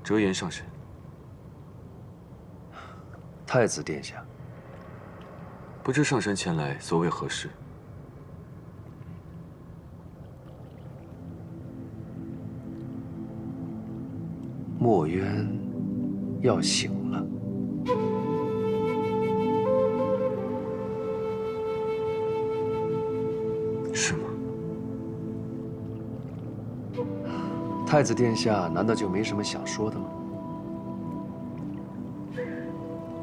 折颜上神。太子殿下，不知上神前来所为何事？墨渊要醒了。是吗？太子殿下难道就没什么想说的吗？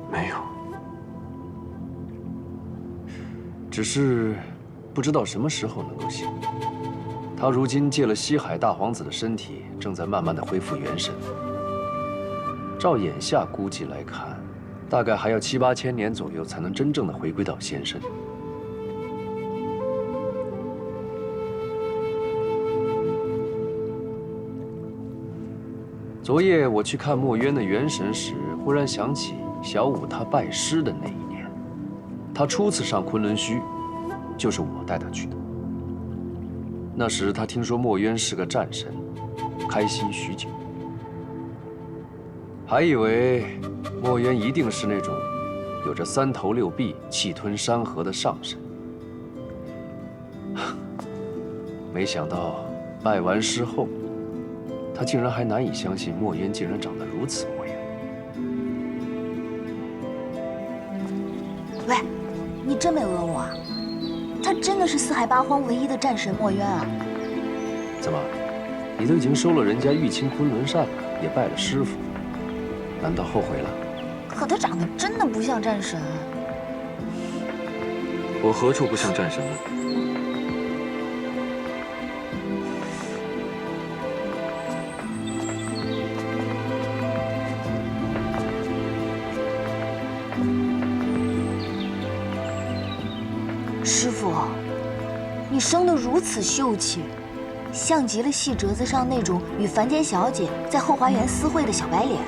没有，只是不知道什么时候能够醒。他如今借了西海大皇子的身体，正在慢慢的恢复元神。照眼下估计来看，大概还要7、8千年左右才能真正的回归到仙身。昨夜我去看墨渊的元神时，忽然想起小五他拜师的那一年，他初次上昆仑虚，就是我带他去的。那时他听说墨渊是个战神，开心许久，还以为墨渊一定是那种有着3头6臂、气吞山河的上神。没想到拜完师后，他竟然还难以相信墨渊竟然长得如此模样。喂，你真没讹我啊？他真的是四海八荒唯一的战神墨渊啊！怎么，你都已经收了人家玉清昆仑扇了，也拜了师傅，难道后悔了？可他长得真的不像战神。我何处不像战神了？师傅，你生得如此秀气，像极了戏折子上那种与凡间小姐在后花园私会的小白脸，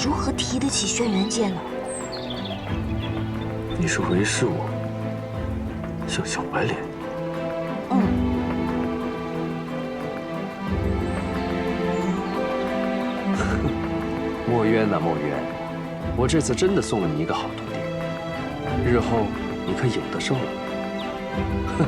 如何提得起轩辕剑呢？你是回视我像小白脸？墨渊呐，墨渊，我这次真的送了你一个好徒弟，日后你可有的受了。哼！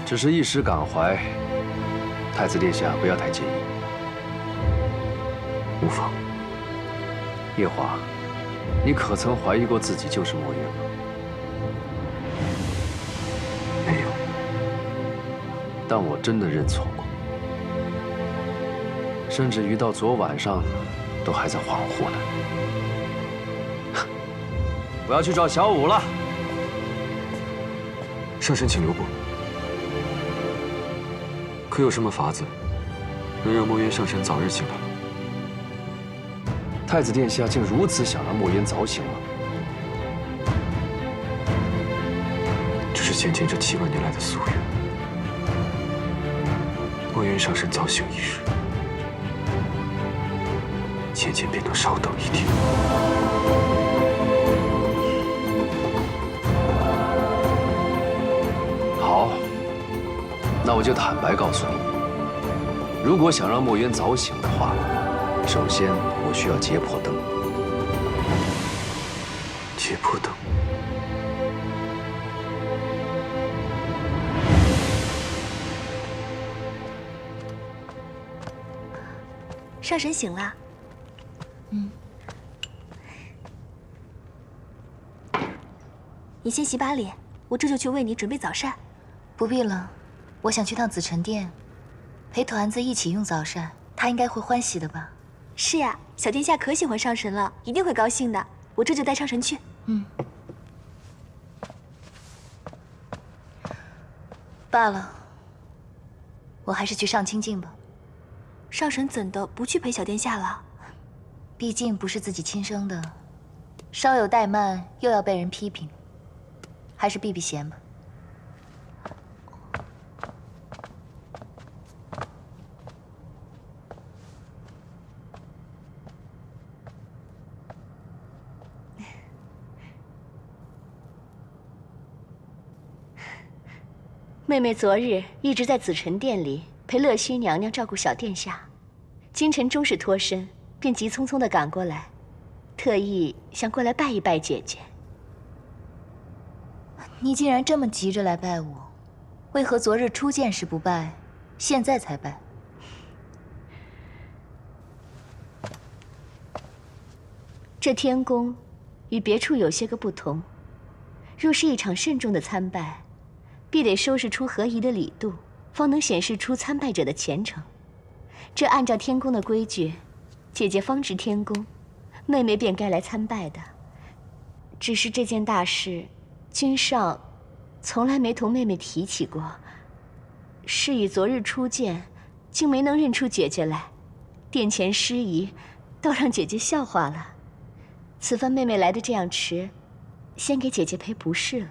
只是一时感怀，太子殿下不要太介意。无妨。夜华，你可曾怀疑过自己就是墨渊吗？没有。但我真的认错过，甚至于到昨晚上，都还在恍惚呢。我要去找小五了。上神，请留步。可有什么法子，能让墨渊上神早日醒来？太子殿下竟如此想让墨渊早醒吗？这是先前这7万年来的夙愿。墨渊上神早醒一日，先前便能稍等一天。好，那我就坦白告诉你，如果想让墨渊早醒的话，首先我需要劫破灯。劫破灯。上神醒了。你先洗把脸，我这就去为你准备早膳。不必了，我想去趟紫宸殿，陪团子一起用早膳，他应该会欢喜的吧？是呀，小殿下可喜欢上神了，一定会高兴的。我这就带上神去。罢了，我还是去上清境吧。上神怎的不去陪小殿下了？毕竟不是自己亲生的，稍有怠慢又要被人批评，还是避避嫌吧。妹妹昨日一直在紫宸殿里陪乐西娘娘照顾小殿下，今晨终是脱身，便急匆匆地赶过来，特意想过来拜一拜姐姐。你既然这么急着来拜我，为何昨日初见时不拜，现在才拜？这天宫与别处有些个不同，若是一场慎重的参拜，必得收拾出合宜的礼度，方能显示出参拜者的虔诚。这按照天宫的规矩，姐姐方值天宫，妹妹便该来参拜的。只是这件大事，君上从来没同妹妹提起过。是以昨日初见，竟没能认出姐姐来，殿前失仪，倒让姐姐笑话了。此番妹妹来的这样迟，先给姐姐赔不是了。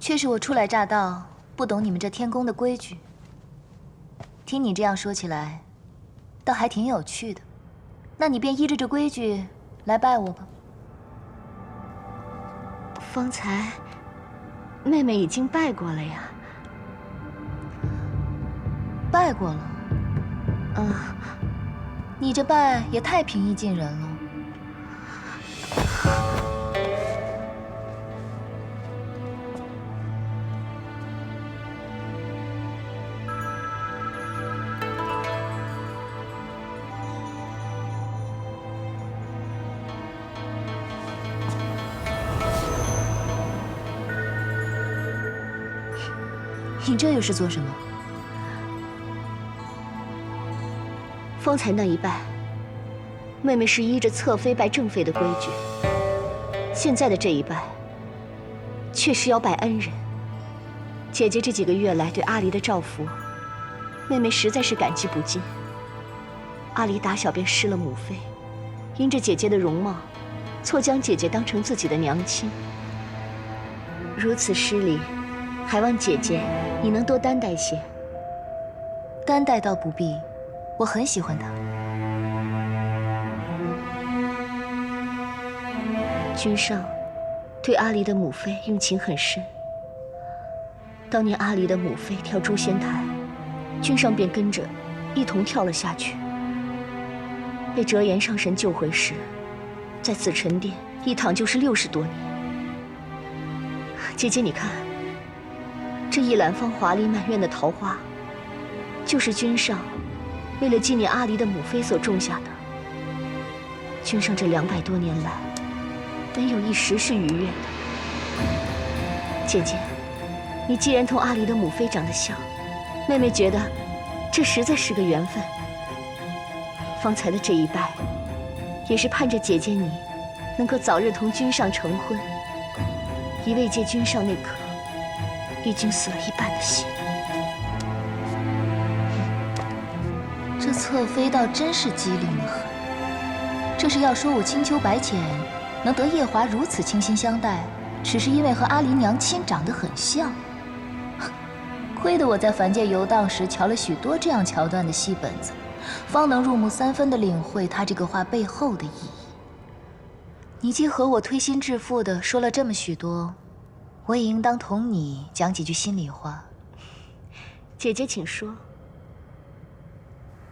却是我初来乍到，不懂你们这天宫的规矩。听你这样说起来，倒还挺有趣的。那你便依着这规矩来拜我吧。方才妹妹已经拜过了呀。拜过了？你这拜也太平易近人了。你这又是做什么？方才那一拜，妹妹是依着侧妃拜正妃的规矩；现在的这一拜，却是要拜恩人。姐姐这几个月来对阿离的照拂，妹妹实在是感激不尽。阿离打小便失了母妃，因着姐姐的容貌，错将姐姐当成自己的娘亲。如此失礼，还望姐姐你能多担待些。担待倒不必，我很喜欢他。君上对阿离的母妃用情很深。当年阿离的母妃跳诛仙台，君上便跟着一同跳了下去。被折颜上神救回时，在紫宸殿一躺就是60多年。姐姐，你看，这一揽芳华丽满院的桃花，就是君上为了纪念阿离的母妃所种下的。君上这200多年来，没有一时是愉悦的。姐姐，你既然同阿离的母妃长得像，妹妹觉得这实在是个缘分。方才的这一拜，也是盼着姐姐你能够早日同君上成婚，以慰藉君上那颗已经死了一半的心。这侧妃倒真是机灵得很。这是要说我青丘白浅能得夜华如此倾心相待，只是因为和阿离娘亲长得很像。亏得我在凡界游荡时瞧了许多这样桥段的戏本子，方能入木3分地领会他这个话背后的意义。你既和我推心置腹地说了这么许多，我也应当同你讲几句心里话。姐姐请说。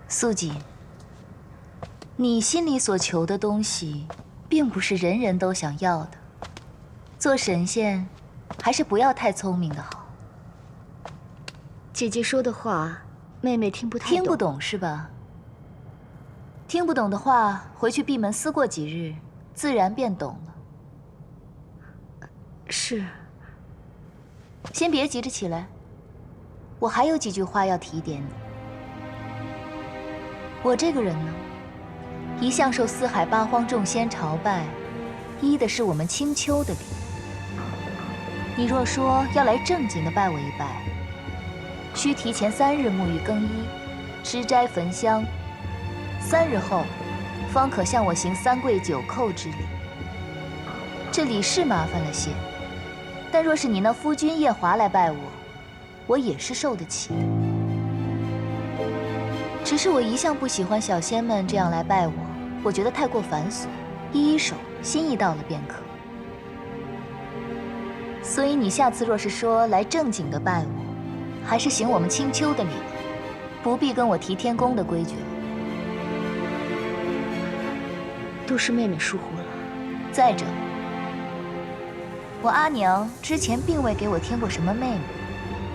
素锦，你心里所求的东西，并不是人人都想要的。做神仙，还是不要太聪明的好。姐姐说的话，妹妹听不太懂。听不懂是吧？听不懂的话，回去闭门思过几日，自然便懂了。是。先别急着起来，我还有几句话要提点你。我这个人呢，一向受四海八荒众仙朝拜，依的是我们青丘的礼。你若说要来正经的拜我一拜，需提前3日沐浴更衣，吃斋焚香，3日后方可向我行3跪9叩之礼。这礼是麻烦了些，但若是你那夫君夜华来拜我，我也是受得起。只是我一向不喜欢小仙们这样来拜我，我觉得太过繁琐，一手心意到了便可。所以你下次若是说来正经的拜我，还是行我们青丘的礼了，不必跟我提天宫的规矩了。都是妹妹疏忽了。再者，我阿娘之前并未给我添过什么妹妹，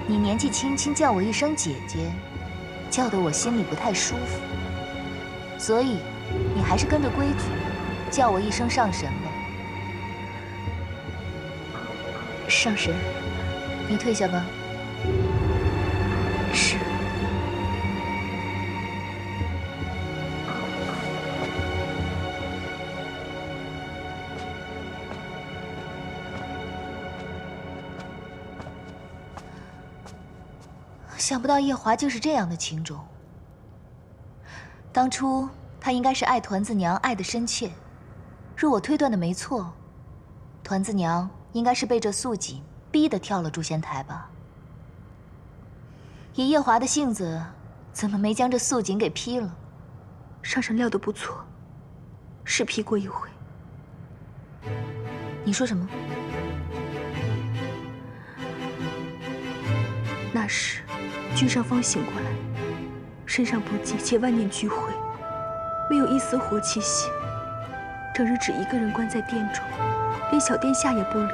你年纪轻轻叫我一声姐姐，叫得我心里不太舒服。所以，你还是跟着规矩，叫我一声上神吧。上神，你退下吧。是。想不到夜华竟是这样的情种。当初他应该是爱团子娘爱得深切，若我推断的没错，团子娘应该是被这素锦逼得跳了诛仙台吧。以夜华的性子，怎么没将这素锦给劈了？上神料得不错，是劈过一回。你说什么？那时君上方醒过来，身上不济且万念俱灰，没有一丝活气息，整日只一个人关在殿中，连小殿下也不理。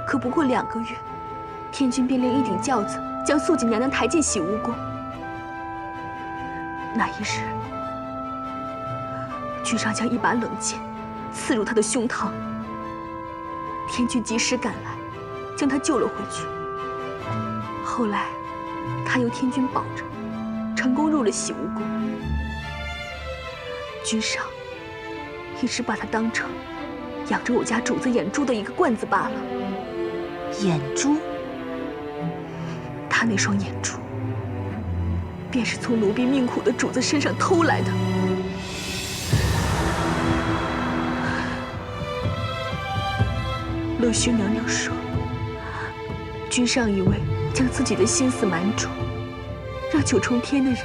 可不过2个月，天君便令一顶轿子将素锦娘娘抬进洗污宫。那一日，君上将一把冷剑刺入她的胸膛，天君及时赶来，将她救了回去。后来，他由天君保着，成功入了洗污宫。君上一直把他当成养着我家主子眼珠的一个罐子罢了。眼珠？他那双眼珠，便是从奴婢命苦的主子身上偷来的。乐胥娘娘说，君上以为将自己的心思瞒住，让九重天的人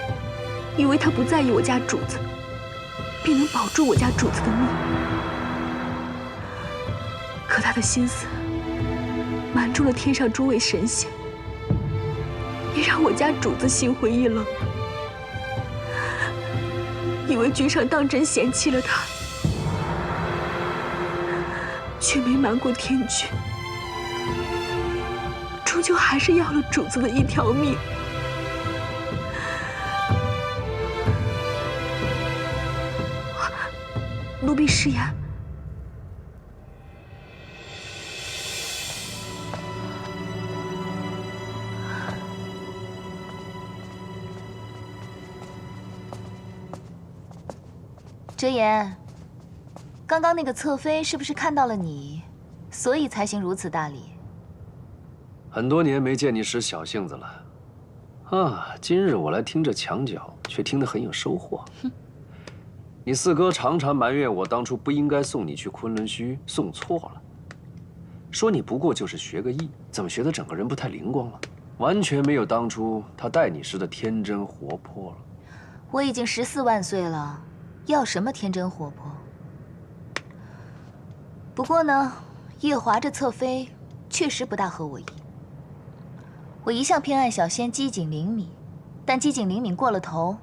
以为他不在意我家主子，便能保住我家主子的命。可他的心思瞒住了天上诸位神仙，也让我家主子心灰意冷，以为君上当真嫌弃了他，却没瞒过天君，终究还是要了主子的一条命。奴婢失言。折颜，刚刚那个侧妃是不是看到了你，所以才行如此大礼？很多年没见你使小性子了，啊！今日我来听这墙角，却听得很有收获。哼，你四哥常常埋怨我当初不应该送你去昆仑虚，送错了，说你不过就是学个艺，怎么学得整个人不太灵光了，完全没有当初他待你时的天真活泼了。我已经14万岁了。要什么天真活泼？不过呢，夜华这侧妃确实不大合我意。我一向偏爱小仙机警灵敏，但机警灵敏过了头，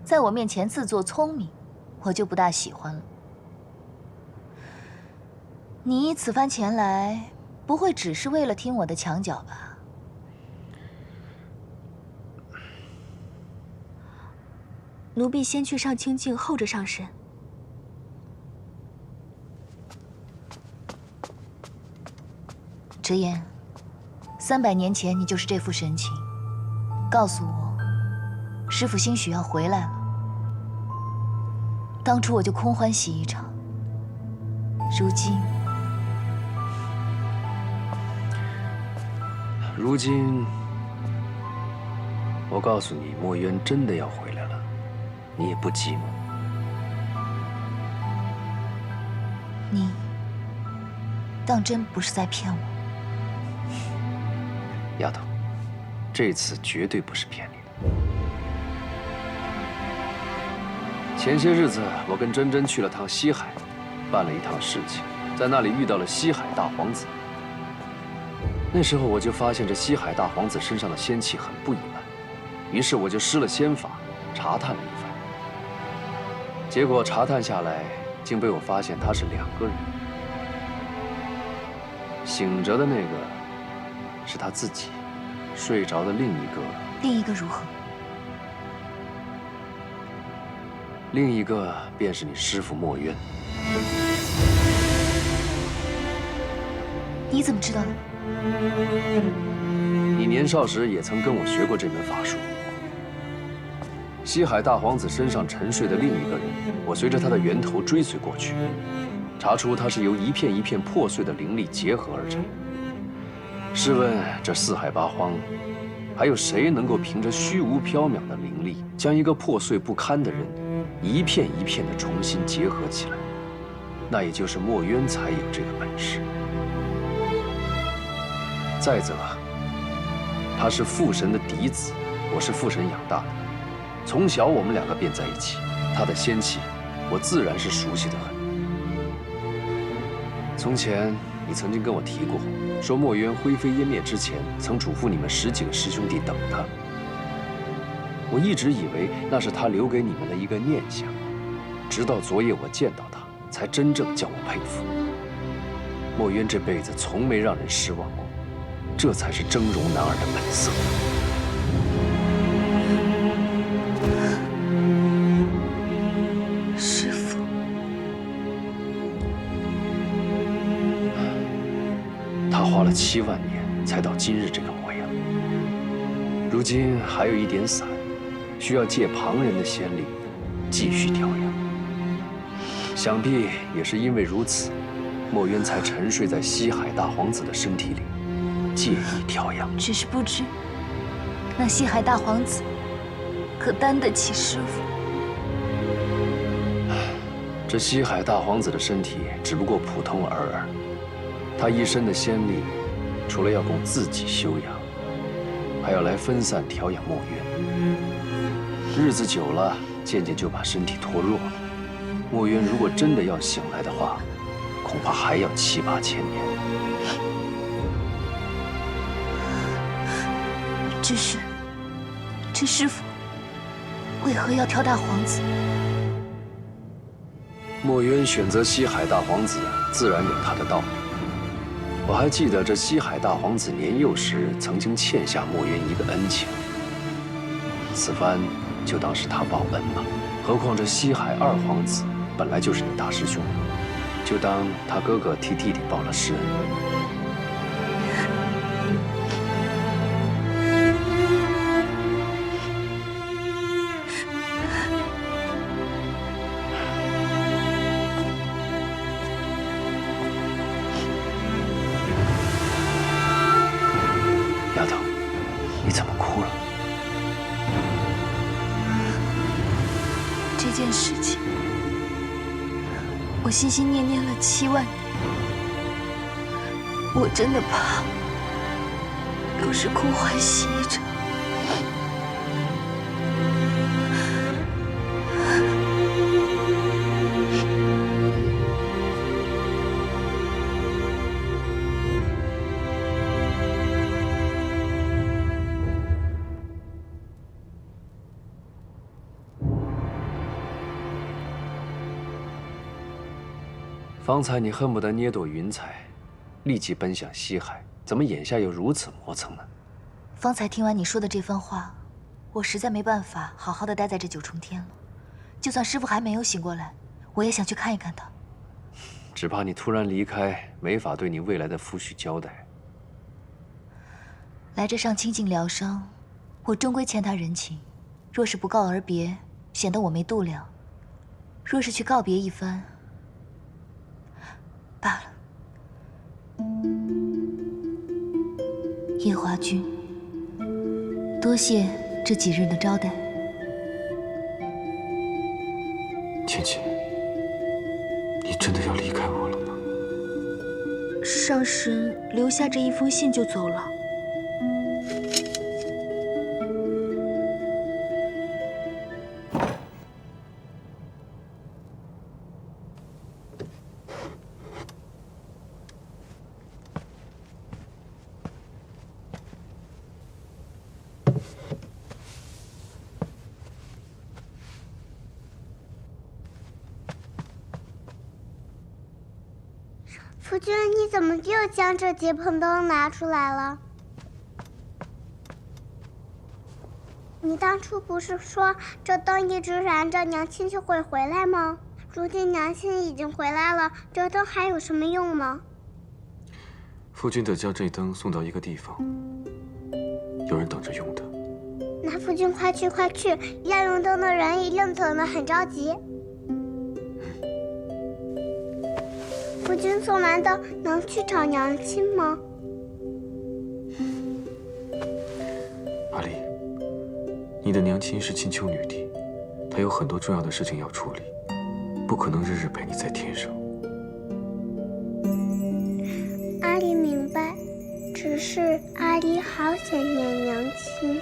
在我面前自作聪明，我就不大喜欢了。你此番前来，不会只是为了听我的墙角吧？奴婢先去上清净，后着上神。折颜，300年前你就是这副神情，告诉我，师父兴许要回来了。当初我就空欢喜一场，如今，我告诉你，墨渊真的要回来了，你也不急吗？你当真不是在骗我？丫头，这次绝对不是骗你的。前些日子，我跟珍珍去了趟西海，办了一趟事情，在那里遇到了西海大皇子。那时候我就发现这西海大皇子身上的仙气很不一般，于是我就施了仙法，查探了一番。结果查探下来，竟被我发现他是2个人。醒着的那个是他自己，睡着的另一个如何？另一个便是你师父墨渊。你怎么知道的？你年少时也曾跟我学过这门法术。西海大皇子身上沉睡的另一个人，我随着他的源头追随过去，查出他是由一片一片破碎的灵力结合而成。试问这四海八荒，还有谁能够凭着虚无缥缈的灵力，将一个破碎不堪的人一片一片的重新结合起来？那也就是墨渊才有这个本事。再则，他是父神的嫡子，我是父神养大的，从小我们2个便在一起，他的仙气，我自然是熟悉的很。从前你曾经跟我提过，说墨渊灰飞烟灭之前，曾嘱咐你们10几个师兄弟等他。我一直以为那是他留给你们的一个念想，直到昨夜我见到他，才真正叫我佩服。墨渊这辈子从没让人失望过，这才是峥嵘男儿的本色。师父，他花了7万年才到今日这个模样，如今还有一点散，需要借旁人的仙力继续调养。想必也是因为如此，墨渊才沉睡在西海大皇子的身体里，借以调养。只是不知那西海大皇子可担得起师父？这西海大皇子的身体只不过普通尔尔，他一身的仙力，除了要供自己修养，还要来分散调养墨渊。日子久了，渐渐就把身体拖弱了。墨渊如果真的要醒来的话，恐怕还要7、8千年。只是，这师父为何要挑大皇子？墨渊选择西海大皇子，自然有他的道理。我还记得这西海大皇子年幼时曾经欠下墨渊一个恩情，此番就当是他报恩吧。何况这西海2皇子本来就是你大师兄，就当他哥哥替弟弟报了师恩。丫头，你怎么哭了？这件事情，我心心念念了7万年，我真的怕又是空欢喜一场。方才你恨不得捏朵云彩，立即奔向西海，怎么眼下又如此磨蹭呢？方才听完你说的这番话，我实在没办法好好的待在这9重天了。就算师父还没有醒过来，我也想去看一看他。只怕你突然离开，没法对你未来的夫婿交代。来这上清静疗伤，我终归欠他人情，若是不告而别，显得我没度量。若是去告别一番，罢了。夜华君，多谢这几日的招待。芊芊，你真的要离开我了吗？上神留下这一封信就走了。夫君，你怎么又将这结盆灯拿出来了？你当初不是说这灯一直燃着，娘亲就会回来吗？如今娘亲已经回来了，这灯还有什么用吗？夫君得将这灯送到一个地方，有人等着用的。那夫君快去快去，要用灯的人一定等得很着急。夫君送完灯能去找娘亲吗？阿离，你的娘亲是青丘女帝，她有很多重要的事情要处理，不可能日日陪你在天上。阿离明白，只是阿离好想念娘亲。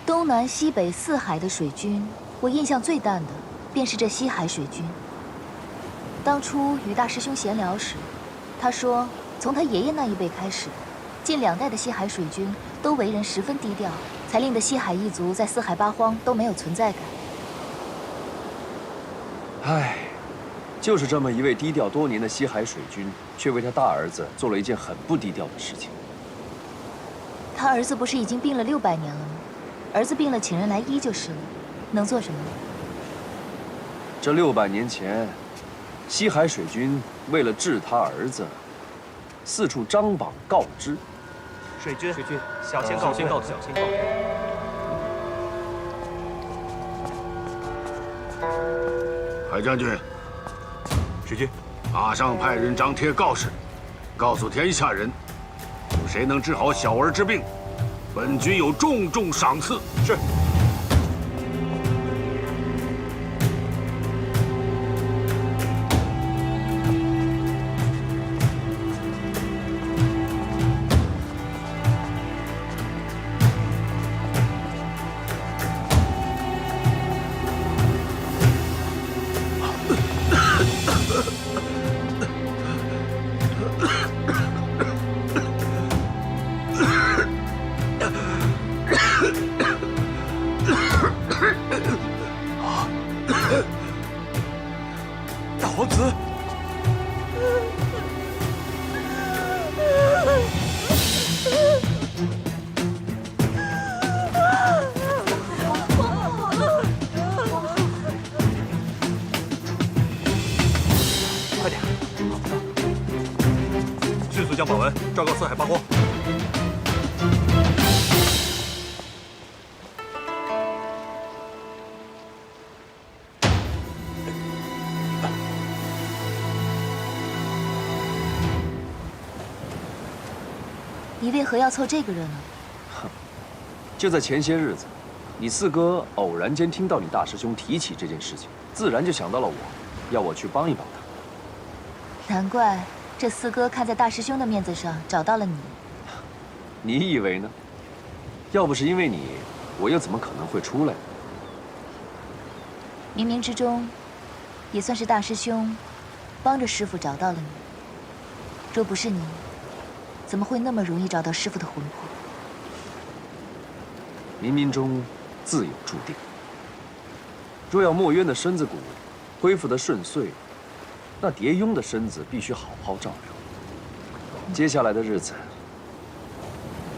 东南西北四海的水军，我印象最淡的便是这西海水军。当初与大师兄闲聊时，他说从他爷爷那一辈开始，近2代的西海水军都为人十分低调，才令得西海一族在四海八荒都没有存在感。唉，就是这么一位低调多年的西海水军，却为他大儿子做了一件很不低调的事情。他儿子不是已经病了600年了吗？儿子病了，请人来医就是了，能做什么？这600年前，西海水军为了治他儿子，四处张榜告知。水军，小仙告罪。海将军，水军，马上派人张贴告示，告诉天下人，有谁能治好小儿之病，本军有重重赏赐。是。大皇子，快点，迅速将榜文昭告四海八荒。你为何要凑这个热闹？哼，就在前些日子，你四哥偶然间听到你大师兄提起这件事情，自然就想到了我，要我去帮一帮他。难怪这四哥看在大师兄的面子上找到了你。你以为呢？要不是因为你，我又怎么可能会出来呢？冥冥之中，也算是大师兄帮着师傅找到了你。若不是你，怎么会那么容易找到师傅的魂魄？冥冥中自有注定。若要墨渊的身子骨恢复得顺遂，那蝶庸的身子必须好好照料。接下来的日子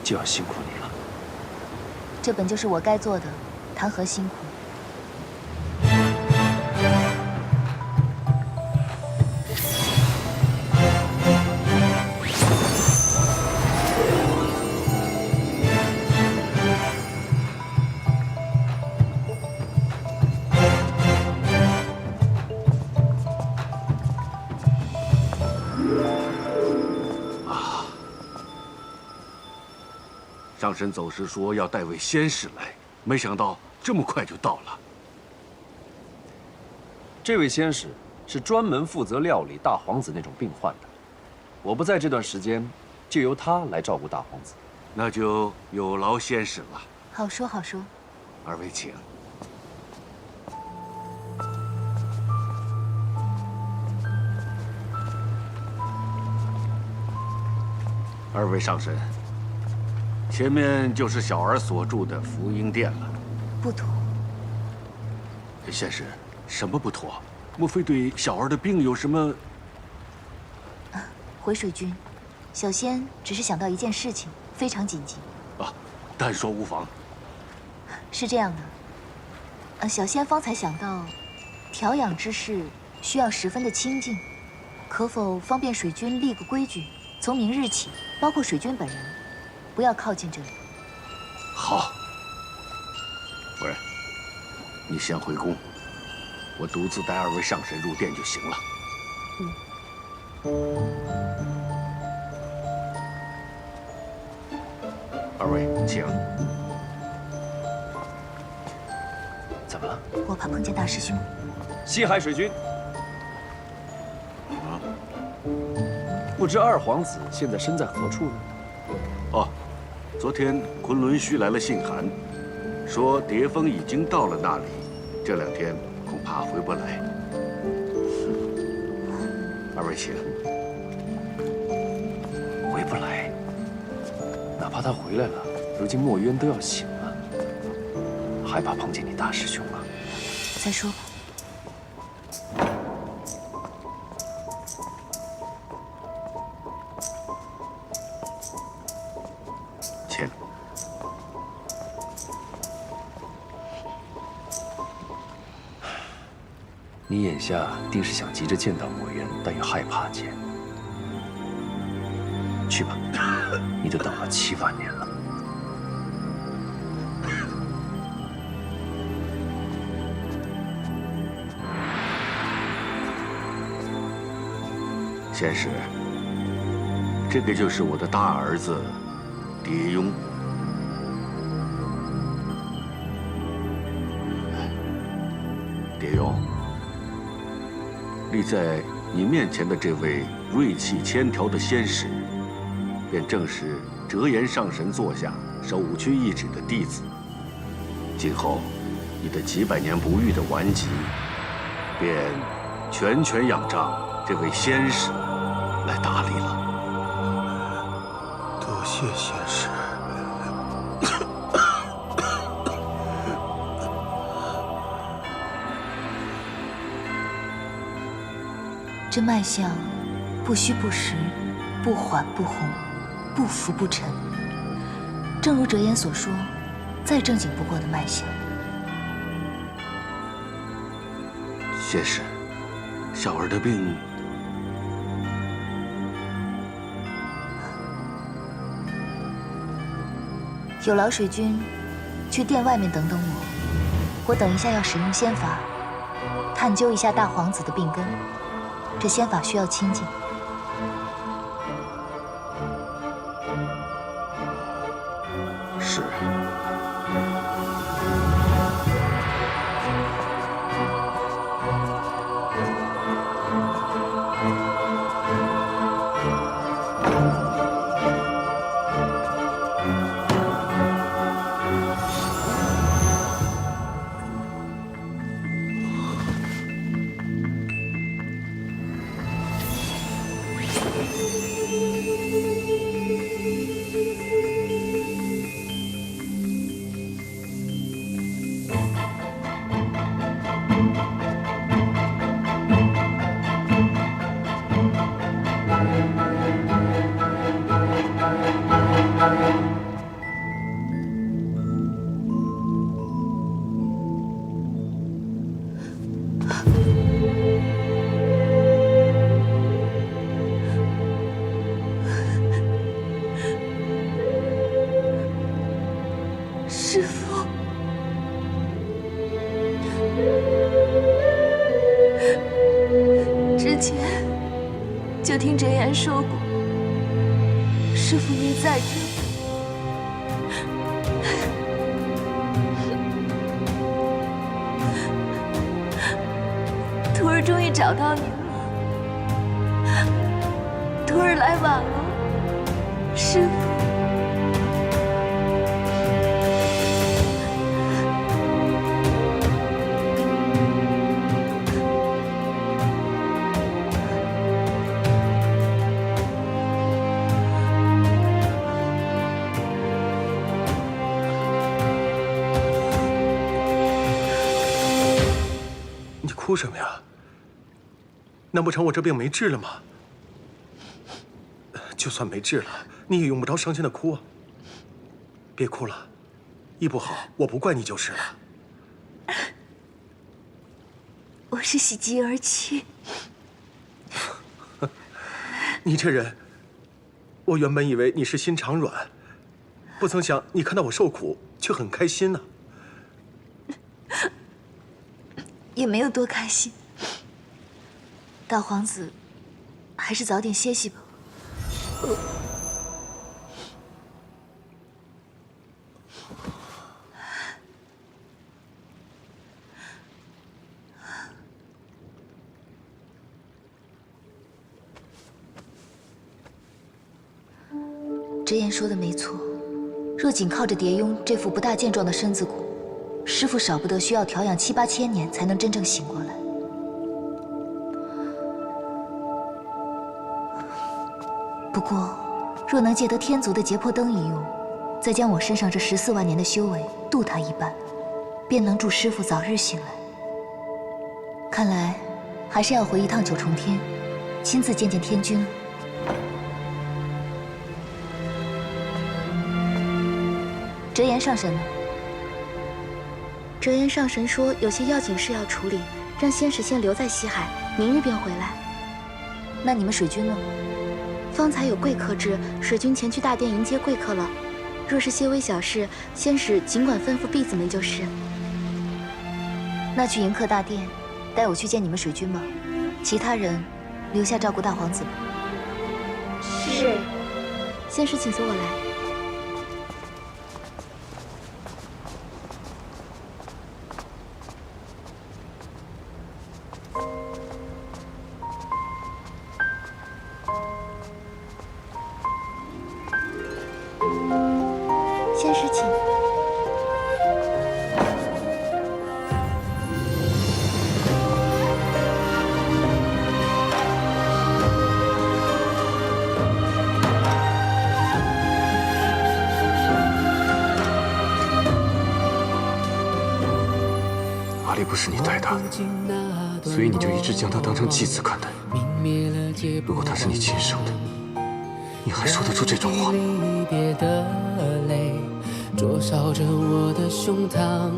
就要辛苦你了。这本就是我该做的，谈何辛苦？上神走时说要带位仙使来，没想到这么快就到了。这位仙使是专门负责料理大皇子那种病患的，我不在这段时间，就由他来照顾大皇子。那就有劳仙使了。好说好说。二位请。二位上神，前面就是小儿所住的福音殿了。不妥。仙使，什么不妥？莫非对小儿的病有什么？回水君，小仙只是想到一件事情，非常紧急。啊，但说无妨。是这样的，小仙方才想到，调养之事需要十分的清静，可否方便水君立个规矩，从明日起，包括水君本人，不要靠近这里。好。夫人，你先回宫，我独自带二位上神入殿就行了。二位请。怎么了？我怕碰见大师兄。西海水君，不知二皇子现在身在何处呢？哦，昨天昆仑虚来了信函，说蝶峰已经到了那里，这2天恐怕回不来。二位请。回不来，哪怕他回来了，如今墨渊都要醒了，害怕碰见你大师兄啊。再说吧。请。你眼下定是想急着见到墨渊，但又害怕见。去吧，你都等了7万年了。仙使，这个就是我的大儿子蝶雍。蝶雍，立在你面前的这位锐气千条的仙使，便正是折颜上神座下守五区一指的弟子。今后，你的几百年不遇的顽疾，便全权仰仗这位仙使来打理了。多谢仙使。这脉象，不虚不实，不缓不红，不浮不沉。正如折颜所说，再正经不过的脉象。仙使，小儿的病，有劳水君去殿外面等等我，我等一下要使用仙法，探究一下大皇子的病根。这仙法需要清静。是。师父，之前就听折颜说过，师父您在这，找到你了。徒儿来晚了，师父。你哭什么呀？难不成我这病没治了吗？就算没治了，你也用不着伤心的哭啊。别哭了，医不好我不怪你就是了。我是喜极而泣。你这人，我原本以为你是心肠软，不曾想你看到我受苦却很开心呢。也没有多开心。大皇子，还是早点歇息吧。直言说的没错，若仅靠着蝶雍这副不大健壮的身子骨，师父少不得需要调养7、8千年才能真正醒过来。不过，若能借得天族的劫魄灯一用，再将我身上这14万年的修为渡他一半，便能助师父早日醒来。看来，还是要回一趟九重天，亲自见见天君了。折颜上神呢？折颜上神说有些要紧事要处理，让仙使先留在西海，明日便回来。那你们水军呢？方才有贵客至，水军前去大殿迎接贵客了。若是些微小事，仙使尽管吩咐婢子们就是。那去迎客大殿，带我去见你们水军吧。其他人留下照顾大皇子吧。是。仙使，请随我来。仙使，请。阿离不是你带大的，所以你就一直将他当成继子看待。如果他是你亲生的，你还说得出这种话吗？离别的泪灼烧着我的胸膛，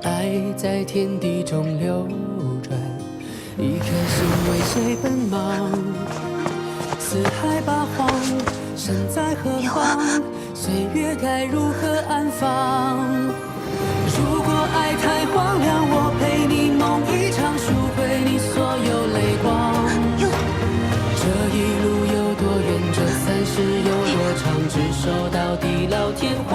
爱在天地中流转，一颗心为谁奔忙？四海八荒，身在何方？岁月该如何安放？如果爱太荒凉，我陪你梦一场，赎回你所有泪光。这一路有多远，这30有多长，执手到地老天荒。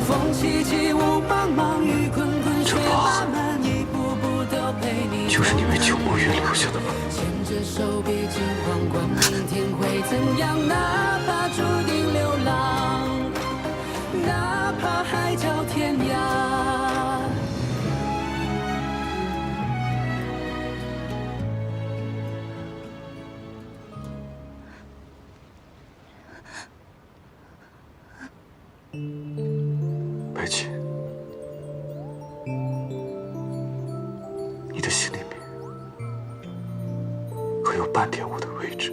风起起，雾茫茫，雨滚滚，雪漫漫，一步步都陪你。就是你为九墨月留下的吧？牵着手，别惊慌，管明天会怎样，哪怕注定流浪，哪怕海角天涯。白起，你的心里面可有半点我的位置？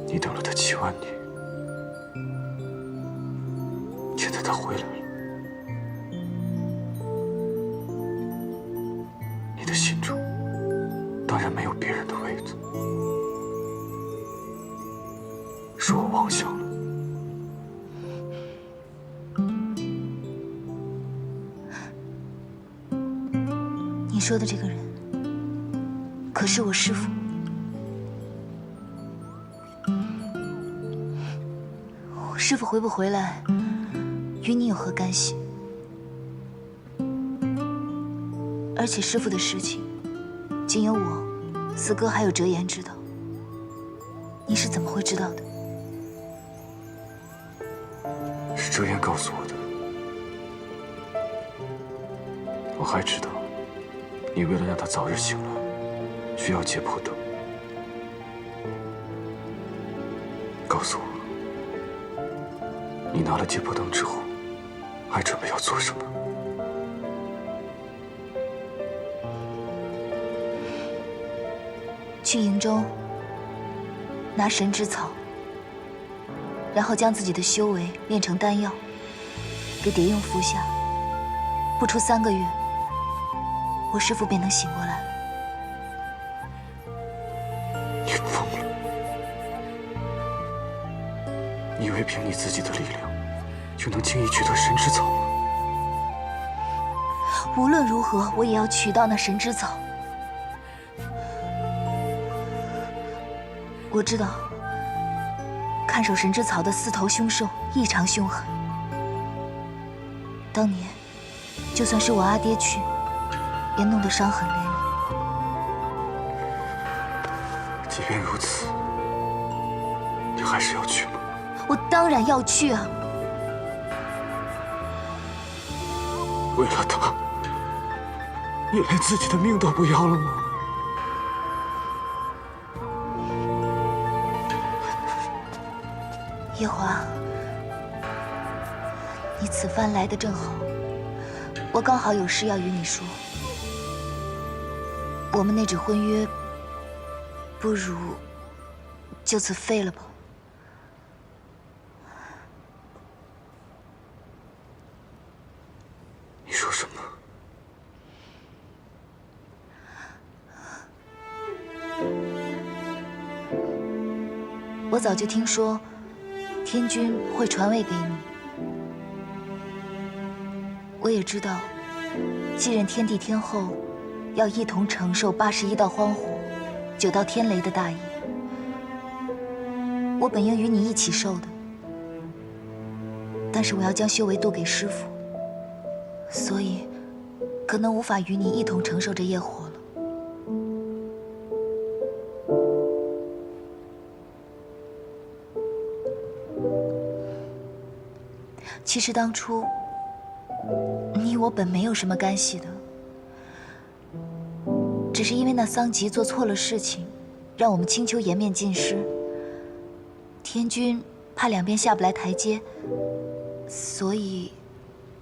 你等了他7万年，现在他回来了，你的心中当然没有别人的位子。是我妄想了。你说的这个人，可是我师父。我师父回不回来，与你有何干系？而且师父的事情，仅有我、四哥还有哲言知道。你是怎么会知道的？是哲言告诉我的。我还知道，你为了让他早日醒来，需要解破灯。告诉我，你拿了解破灯之后，还准备要做什么？去营中拿神之草，然后将自己的修为炼成丹药，给蝶用服下。不出3个月，我师父便能醒过来了。你疯了！你以为凭你自己的力量，就能轻易取得神之草吗？无论如何，我也要取到那神之草。我知道，看守神之草的4头凶兽异常凶狠。当年，就算是我阿爹去，也弄得伤痕累累。即便如此，你还是要去吗？我当然要去啊！为了他，你连自己的命都不要了吗？夜华，你此番来得正好，我刚好有事要与你说。我们那纸婚约，不如就此废了吧。你说什么？我早就听说，天君会传位给你。我也知道，继任天帝天后，要一同承受81道荒火、9道天雷的大业。我本应与你一起受的，但是我要将修为渡给师父，所以可能无法与你一同承受这业火了。其实当初，你我本没有什么干系的，只是因为那桑吉做错了事情，让我们青丘颜面尽失。天君怕两边下不来台阶，所以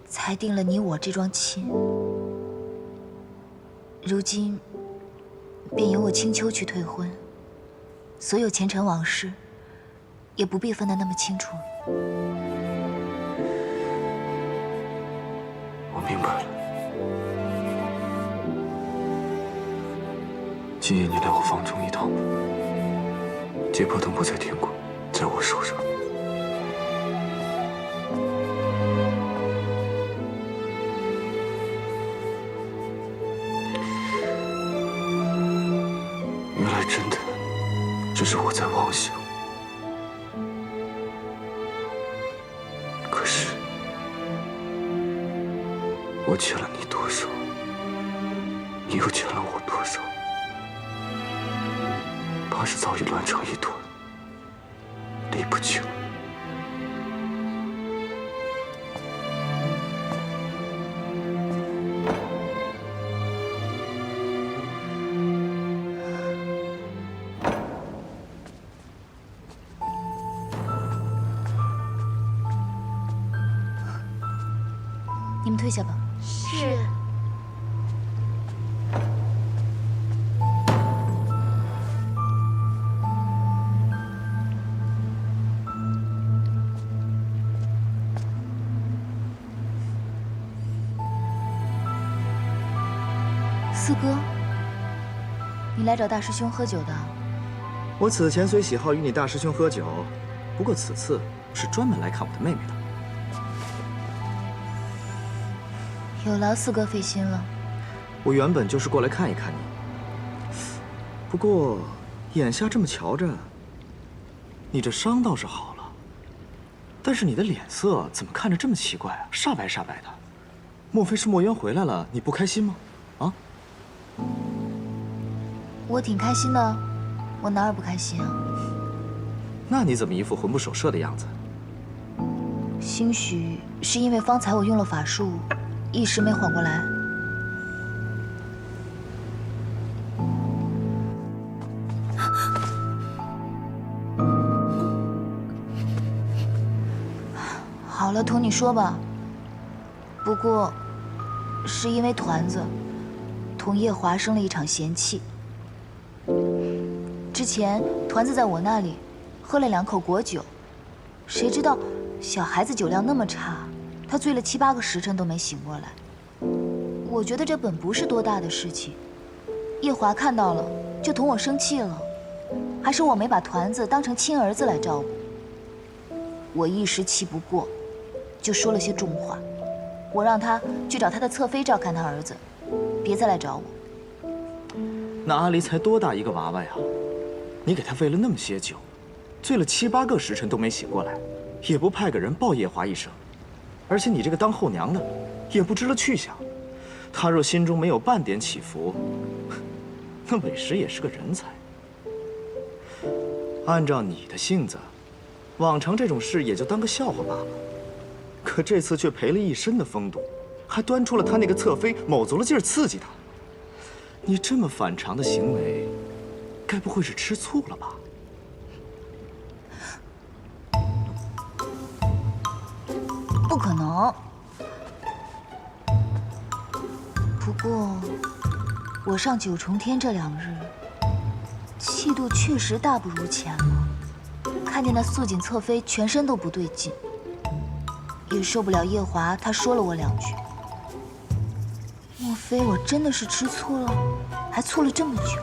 才定了你我这桩亲。如今便由我青丘去退婚，所有前尘往事也不必分得那么清楚了。我明白了，今夜你来我房中一趟吧。解破灯不在天宫，在我手上。原来真的只是我在妄想。可是我欠了你多少，你又欠了我多少？怕是早已乱成一团，理不清。你们退下吧。是。四哥，你来找大师兄喝酒的？我此前虽喜好与你大师兄喝酒，不过此次是专门来看我的妹妹的。有劳四哥费心了。我原本就是过来看一看你，不过眼下这么瞧着，你这伤倒是好了，但是你的脸色怎么看着这么奇怪啊？煞白煞白的，莫非是墨渊回来了？你不开心吗？啊？我挺开心的，我哪儿不开心啊？那你怎么一副魂不守舍的样子？兴许是因为方才我用了法术，一时没缓过来。好了，同你说吧。不过，是因为团子同叶华生了一场嫌气。之前团子在我那里喝了2口果酒，谁知道小孩子酒量那么差，他醉了7、8个时辰都没醒过来。我觉得这本不是多大的事情，叶华看到了就同我生气了，还说我没把团子当成亲儿子来照顾。我一时气不过，就说了些重话。我让他去找他的侧妃照看他儿子，别再来找我。那阿离才多大一个娃娃呀？你给他喂了那么些酒，醉了7、8个时辰都没醒过来，也不派个人报叶华一声。而且你这个当后娘的，也不知了去向。他若心中没有半点起伏，那委实也是个人才。按照你的性子，往常这种事也就当个笑话罢了。可这次却赔了一身的风度，还端出了他那个侧妃，卯足了劲儿刺激他。你这么反常的行为，该不会是吃醋了吧？不可能。不过，我上9重天这2日，气度确实大不如前了。看见那素锦侧妃全身都不对劲，也受不了叶华他说了我2句。莫非我真的是吃醋了，还醋了这么久？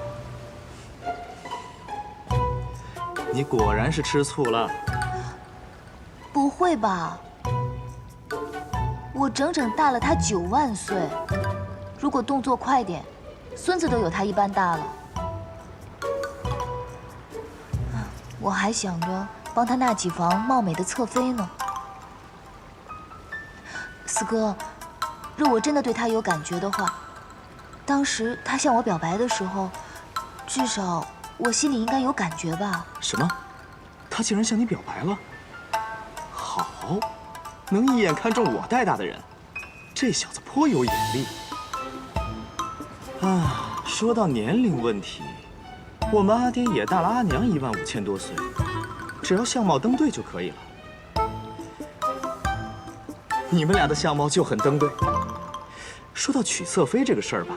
你果然是吃醋了。不会吧？我整整大了他9万岁，如果动作快点，孙子都有他一般大了。我还想着帮他纳几房貌美的侧妃呢。四哥，若我真的对他有感觉的话，当时他向我表白的时候，至少我心里应该有感觉吧？什么？他竟然向你表白了？好，能一眼看中我带大的人，这小子颇有眼力。啊，说到年龄问题，我们阿爹也大了阿娘15000多岁，只要相貌登对就可以了。你们俩的相貌就很登对。说到娶侧妃这个事儿吧，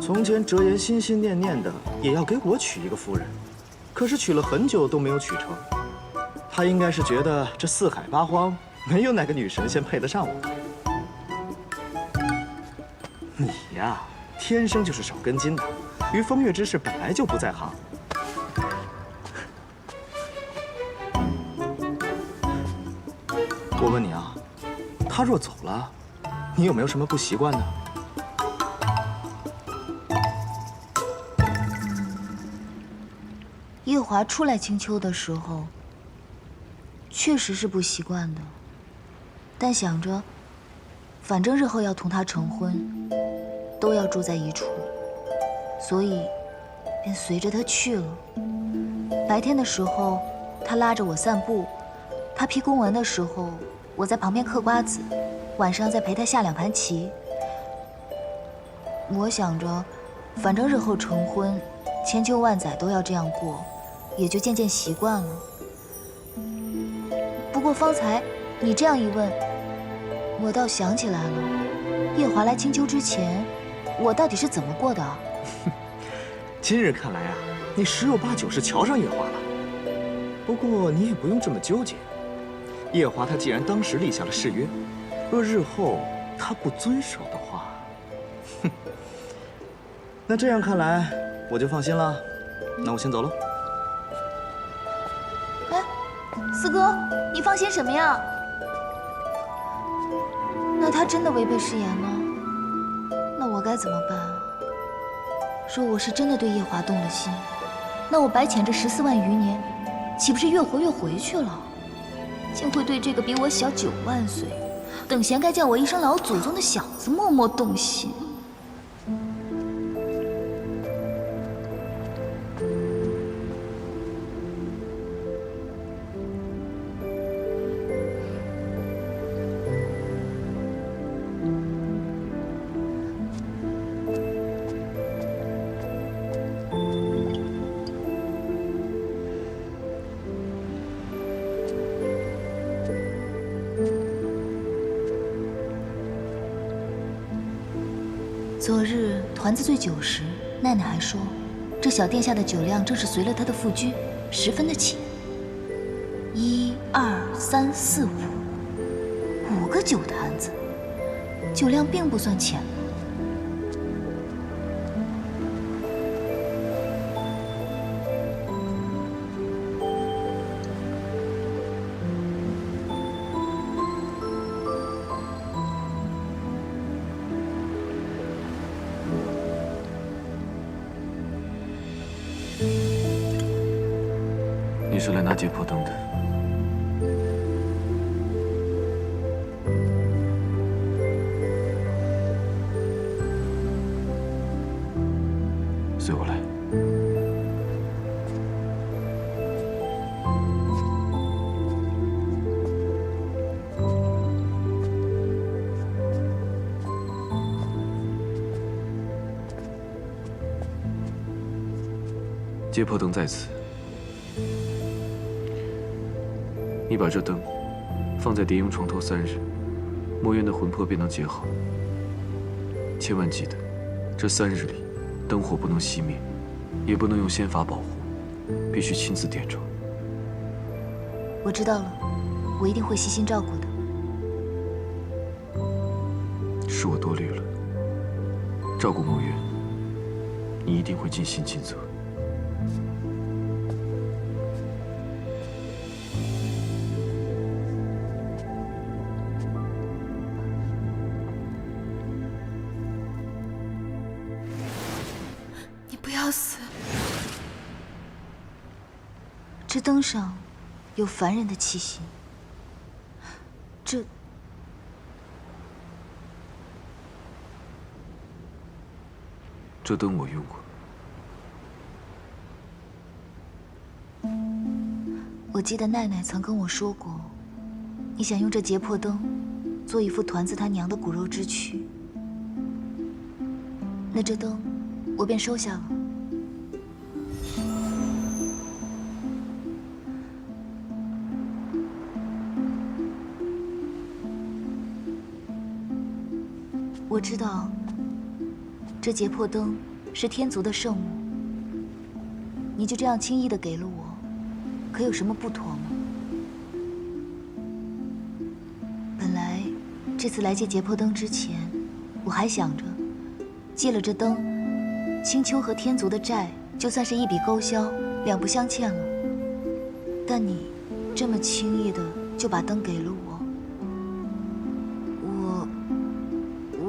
从前哲言心心念念的也要给我娶一个夫人，可是娶了很久都没有娶成。他应该是觉得这4海8荒没有哪个女神仙配得上我。你呀，天生就是少根筋的，于风月之事本来就不在行。我问你啊，他若走了，你有没有什么不习惯的？叶华初来青丘的时候，确实是不习惯的，但想着，反正日后要同他成婚，都要住在一处，所以便随着他去了。白天的时候，他拉着我散步；他批公文的时候，我在旁边嗑瓜子；晚上再陪他下2盘棋。我想着，反正日后成婚，千秋万载都要这样过，也就渐渐习惯了。不过方才你这样一问，我倒想起来了，叶华来青丘之前，我到底是怎么过的？今日看来啊，你10有8九是瞧上叶华了。不过你也不用这么纠结，叶华他既然当时立下了誓约，若日后他不遵守的话，哼，那这样看来我就放心了。那我先走了。哎，四哥，你放心什么呀？那他真的违背誓言吗？那我该怎么办啊？说我是真的对叶华动了心，那我白潜这14万余年，岂不是越活越回去了？竟会对这个比我小9万岁，等闲该叫我一声老祖宗的小子默默动心。昨日团子醉酒时，奈奈还说，这小殿下的酒量正是随了他的夫君，十分的浅。1、2、3、4、5，5个酒坛子，酒量并不算浅。你是来拿解剖灯的？随我来。解剖灯在此。你把这灯放在蝶蛹床头3日，墨渊的魂魄便能结好。千万记得，这3日里，灯火不能熄灭，也不能用仙法保护，必须亲自点着。我知道了，我一定会细心照顾的。是我多虑了。照顾墨渊，你一定会尽心尽责。这灯上有凡人的气息，这灯我用过。我记得奈奈曾跟我说过，你想用这结魄灯做一副团子他娘的骨肉之躯，那这灯我便收下了。我知道，这结魄灯是天族的圣物，你就这样轻易的给了我，可有什么不妥吗？本来这次来借结魄灯之前，我还想着，借了这灯，青丘和天族的债就算是一笔勾销，两不相欠了。但你这么轻易的就把灯给了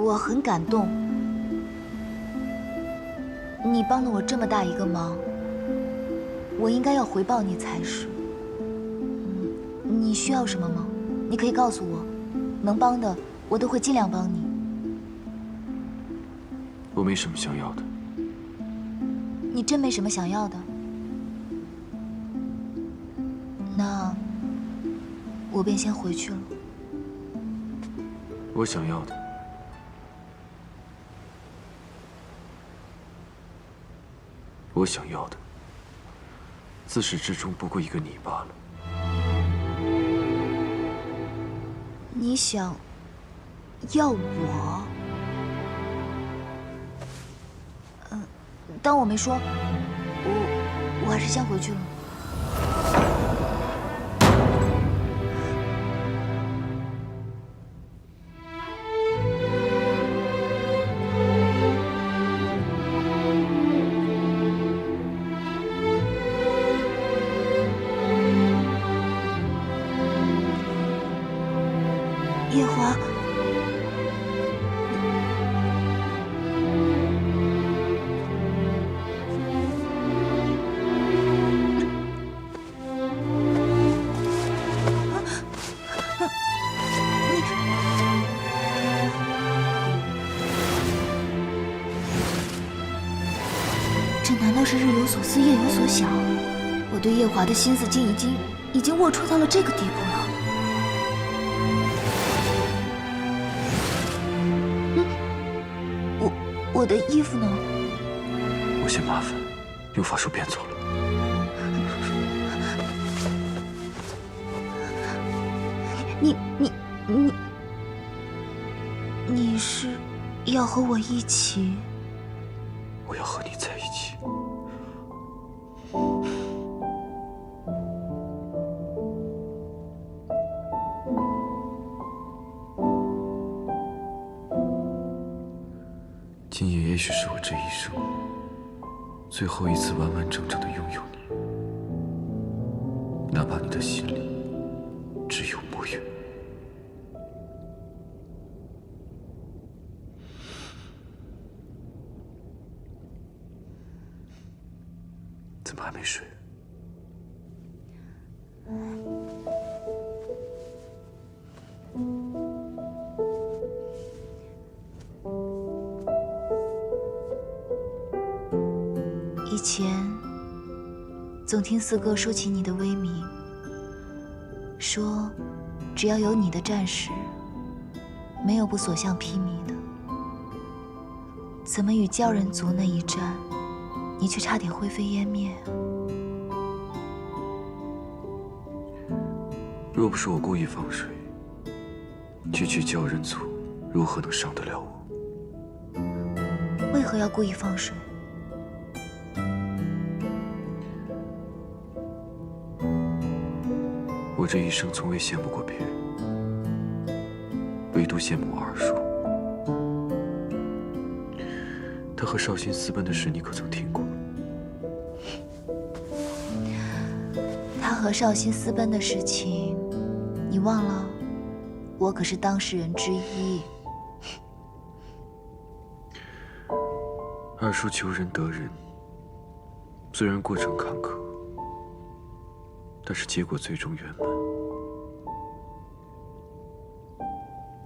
我很感动。你帮了我这么大一个忙，我应该要回报你才是。你需要什么吗？你可以告诉我，能帮的我都会尽量帮你。我没什么想要的。你真没什么想要的？那我便先回去了。我想要的，我想要的，自始至终不过一个你罢了。你想要我？当我没说，我还是先回去了。夜华，这难道是日有所思，夜有所想？我对夜华的心思已经龌龊到了这个地步了。我的衣服呢？我嫌麻烦，用法术变走了。你你是要和我一起。我要和你在一起。今夜也许是我这一生最后一次完完整整的拥有你，哪怕你的心里只有墨月。怎么还没睡？以前总听四哥说起你的威名，说只要有你的战士，没有不所向披靡的。怎么与鲛人族那一战，你却差点灰飞烟灭？若不是我故意放水，区区鲛人族如何能伤得了我？为何要故意放水？我这一生从未羡慕过别人，唯独羡慕我二叔。他和绍兴私奔的事，你可曾听过？他和绍兴私奔的事情，你忘了？我可是当事人之一。二叔求人得人，虽然过程坎坷，但是结果最终圆满。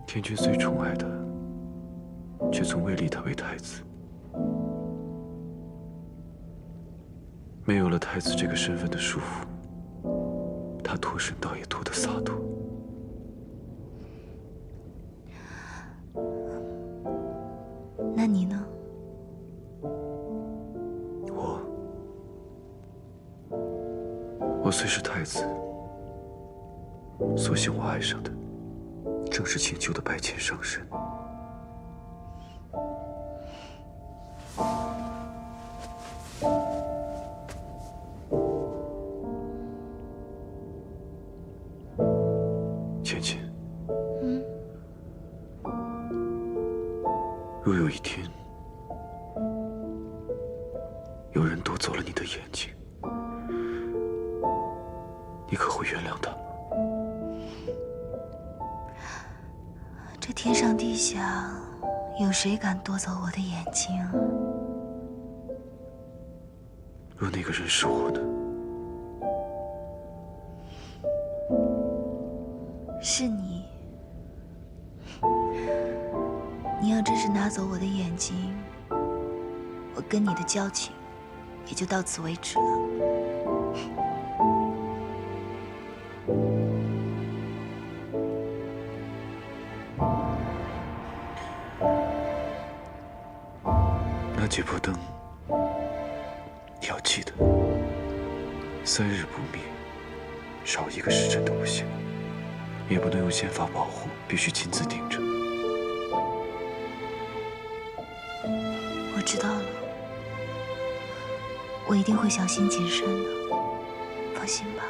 天君虽宠爱他，却从未立他为太子。没有了太子这个身份的束缚，他脱身倒也脱得洒脱。那你呢？我虽是太子，所幸我爱上的正是请求的白浅上神。芊芊，若有一天有人夺走了你的眼睛，你可会原谅他吗？这天上地下，有谁敢夺走我的眼睛？若那个人是我呢？是你。你要真是拿走我的眼睛，我跟你的交情也就到此为止了。那这波灯，你要记得，3日不灭，少1个时辰都不行，也不能用仙法保护，必须亲自盯着。我知道了，我一定会小心谨慎的，放心吧。